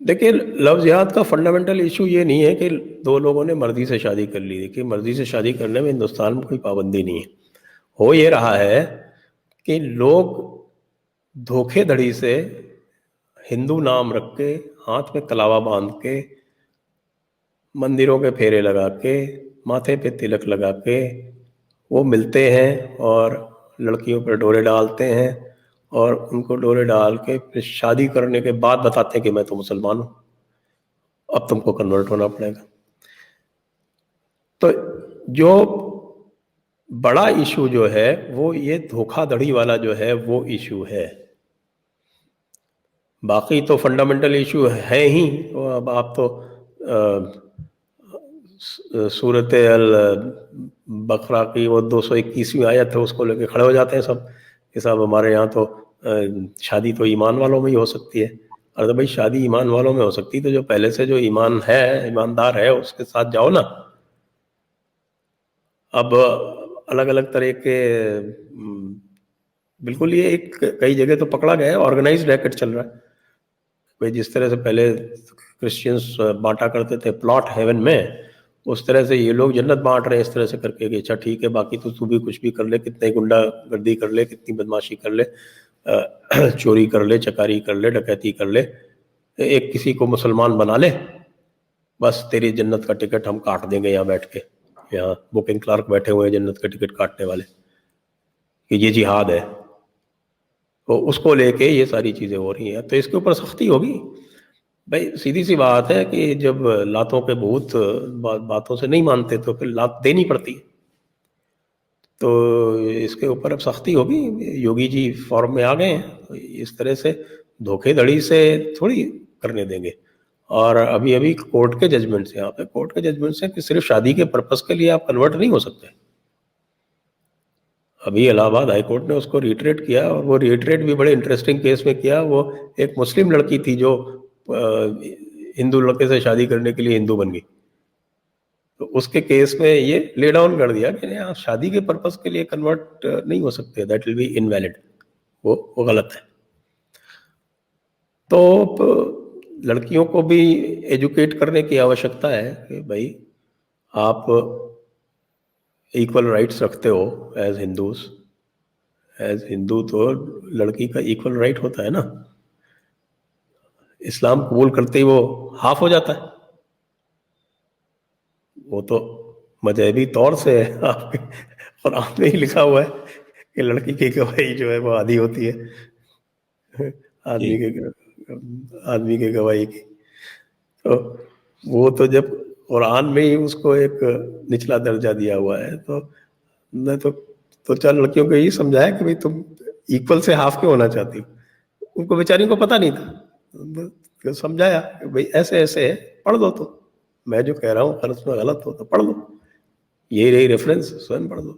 देखिए, लव जिहाद का फंडामेंटल इशू ये नहीं है कि दो लोगों ने मर्जी से शादी कर ली। देखिए, मर्जी से शादी करने में हिंदुस्तान में कोई पाबंदी नहीं है। हो ये रहा है कि लोग धोखेधड़ी से हिंदू नाम रख के, हाथ में कलावा बांध के, मंदिरों के फेरे लगा के, माथे पे तिलक लगा के वो मिलते हैं और लड़कियों पर डोरे डालते हैं और उनको डोरे डाल के फिर शादी करने के बाद बताते हैं कि मैं तो मुसलमान हूँ, अब तुमको कन्वर्ट होना पड़ेगा। तो जो बड़ा इशू जो है वो ये धोखाधड़ी वाला जो है वो इशू है। बाकी तो फंडामेंटल इशू है ही। तो अब आप तो सूरत अल बकरा की वो 221वीं आयत है उसको लेके खड़े हो जाते हैं सब कि साहब हमारे यहाँ तो शादी तो ईमान वालों में ही हो सकती है। और तो भाई शादी ईमान वालों में हो सकती है तो जो पहले से जो ईमान है, ईमानदार है, उसके साथ जाओ ना। अब अलग अलग तरह के बिल्कुल ये एक कई जगह तो पकड़ा गया है, ऑर्गेनाइज्ड रैकेट चल रहा है भाई। जिस तरह से पहले क्रिश्चियंस बांटा करते थे प्लॉट हेवन में, उस तरह से ये लोग जन्नत बांट रहे हैं इस तरह से करके कि अच्छा ठीक है बाकी तो तू भी कुछ भी कर ले, कितने गुंडागर्दी कर ले, कितनी बदमाशी कर ले, चोरी कर ले, चकारी कर ले, डकैती कर ले, एक किसी को मुसलमान बना ले, बस तेरी जन्नत का टिकट हम काट देंगे। यहाँ बैठ के, यहाँ बुकिंग क्लर्क बैठे हुए हैं जन्नत का टिकट काटने वाले, कि ये जिहाद है। तो उसको लेके ये सारी चीज़ें हो रही हैं, तो इसके ऊपर सख्ती होगी भाई। सीधी सी बात है कि जब लातों के भूत बातों से नहीं मानते तो फिर लात देनी पड़ती है। तो इसके ऊपर अब सख्ती होगी। योगी जी फॉर्म में आ गए हैं, तो इस तरह से धोखेधड़ी से थोड़ी करने देंगे। और अभी अभी कोर्ट के जजमेंट से, यहाँ पे कोर्ट के जजमेंट से कि सिर्फ शादी के पर्पस के लिए आप कन्वर्ट नहीं हो सकते। अभी इलाहाबाद हाई कोर्ट ने उसको रिट्रेट किया, और वो रिट्रेट भी बड़े इंटरेस्टिंग केस में किया। वो एक मुस्लिम लड़की थी जो हिंदू लड़के से शादी करने के लिए हिंदू बन गई, तो उसके केस में ये ले डाउन कर दिया कि आप शादी के पर्पस के लिए कन्वर्ट नहीं हो सकते, दैट विल बी इनवैलिड, वो गलत है। तो लड़कियों को भी एजुकेट करने की आवश्यकता है कि भाई आप इक्वल राइट्स रखते हो एज हिंदूज। एज हिंदू तो लड़की का इक्वल राइट होता है ना। इस्लाम कबूल करते ही वो हाफ हो जाता है, वो तो मजहबी तौर से है। आपके कुरान में ही लिखा हुआ है कि लड़की की गवाही जो है वो आधी होती है आदमी के गवाही की। तो वो तो जब कुरान में ही उसको एक निचला दर्जा दिया हुआ है, तो मैं तो चार लड़कियों को यही समझाया कि भाई तुम इक्वल से हाफ क्यों होना चाहती हो। उनको बेचारियों को पता नहीं था, तो समझाया कि भाई ऐसे ऐसे है, पढ़ दो। तो मैं जो कह रहा हूँ अगर उसमें गलत हो तो पढ़ लो, यही रही रेफरेंस, स्वयं पढ़ दो।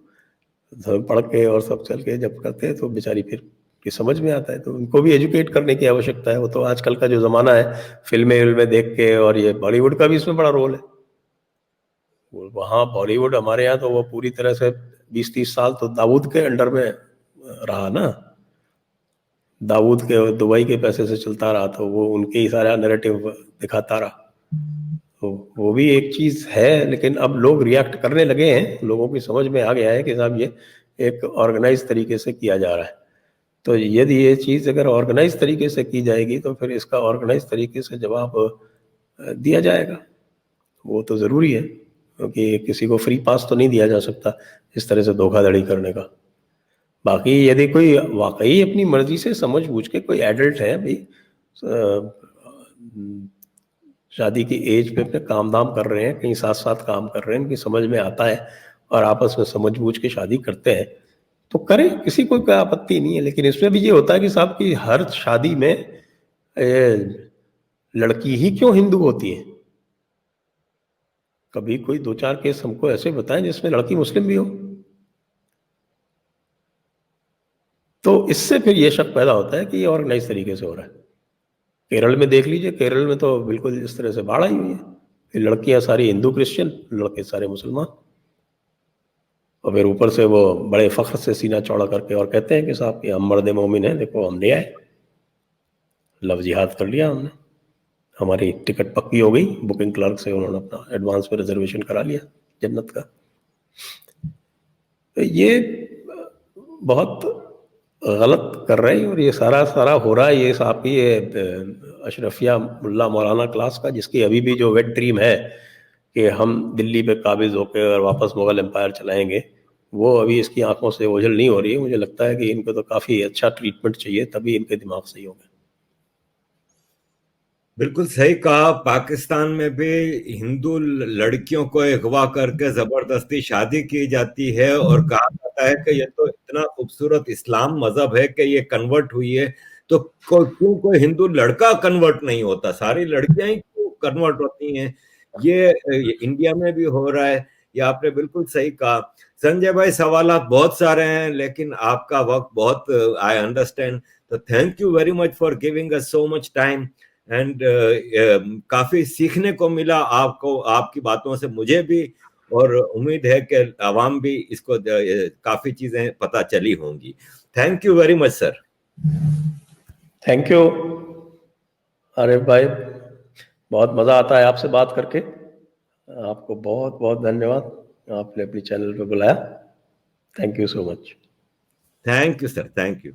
तो पढ़ के और सब चल के जब करते हैं तो बेचारी फिर कि समझ में आता है। तो उनको भी एजुकेट करने की आवश्यकता है। वो तो आजकल का जो ज़माना है फिल्में देख के, और ये बॉलीवुड का भी इसमें बड़ा रोल है। वहाँ बॉलीवुड, हमारे यहाँ तो वो पूरी तरह से 20-30 साल तो दाऊद के अंडर में रहा ना। दाऊद के दुबई के पैसे से चलता रहा, तो वो उनके ही सारा नैरेटिव दिखाता रहा। तो वो भी एक चीज़ है, लेकिन अब लोग रिएक्ट करने लगे हैं, लोगों की समझ में आ गया है कि साहब ये एक ऑर्गेनाइज तरीके से किया जा रहा है। तो यदि ये चीज़ अगर ऑर्गेनाइज तरीके से की जाएगी तो फिर इसका ऑर्गेनाइज तरीके से जवाब दिया जाएगा। वो तो ज़रूरी है, क्योंकि किसी को फ्री पास तो नहीं दिया जा सकता इस तरह से धोखाधड़ी करने का। बाकी यदि कोई वाकई अपनी मर्जी से समझ बूझ के, कोई एडल्ट है भाई, शादी की एज पे अपने काम धाम कर रहे हैं, कहीं साथ साथ काम कर रहे हैं, उनकी समझ में आता है और आपस में समझ बूझ के शादी करते हैं तो करें, किसी को कोई आपत्ति नहीं है। लेकिन इसमें भी ये होता है कि साहब की हर शादी में लड़की ही क्यों हिंदू होती है। कभी कोई 2-4 केस हमको ऐसे बताएं जिसमें लड़की मुस्लिम भी हो। तो इससे फिर ये शक पैदा होता है कि ये ऑर्गेनाइज तरीके से हो रहा है। केरल में देख लीजिए, केरल में तो बिल्कुल इस तरह से बाढ़ आई हुई है, लड़कियां सारी हिंदू क्रिश्चियन, लड़के सारे मुसलमान। और फिर ऊपर से वो बड़े फख्र से सीना चौड़ा करके और कहते हैं कि साहब ये हम मर्द मोमिन हैं, देखो हम ले आए, लव जिहाद कर लिया हमने, हमारी टिकट पक्की हो गई, बुकिंग क्लर्क से उन्होंने अपना एडवांस में रिजर्वेशन करा लिया जन्नत का। तो ये बहुत गलत कर रहे हैं, और ये सारा हो रहा है ये साहब की ये अशरफिया मुल्ला मौलाना क्लास का, जिसकी अभी भी जो वेट ड्रीम है कि हम दिल्ली पे काबिज होकर और वापस मुगल एम्पायर चलाएंगे, वो अभी इसकी आंखों से ओझल नहीं हो रही है। मुझे लगता है कि इनको तो काफी अच्छा ट्रीटमेंट चाहिए, तभी इनके दिमाग सही होगा। बिल्कुल सही कहा। पाकिस्तान में भी हिंदू लड़कियों को अगवा करके जबरदस्ती शादी की जाती है और कहा जाता है कि ये तो इतना खूबसूरत इस्लाम मजहब है कि ये कन्वर्ट हुई है, तो क्यों कोई हिंदू लड़का कन्वर्ट नहीं होता, सारी लड़कियां ही क्यों कन्वर्ट होती हैं। ये इंडिया में भी हो रहा है। ये आपने बिल्कुल सही कहा। संजय भाई, सवालात बहुत सारे हैं लेकिन आपका वक्त बहुत, आई अंडरस्टैंड। तो thank you very much for giving us so much time and काफी सीखने को मिला आपको, आपकी बातों से मुझे भी, और उम्मीद है कि आवाम भी इसको काफी चीजें पता चली होंगी। Thank you very much sir. Thank you. अरे भाई, बहुत मजा आता है आपसे बात करके। आपको बहुत बहुत धन्यवाद, आपने अपनी चैनल पे बुलाया। Thank you so much. Thank you sir, thank you.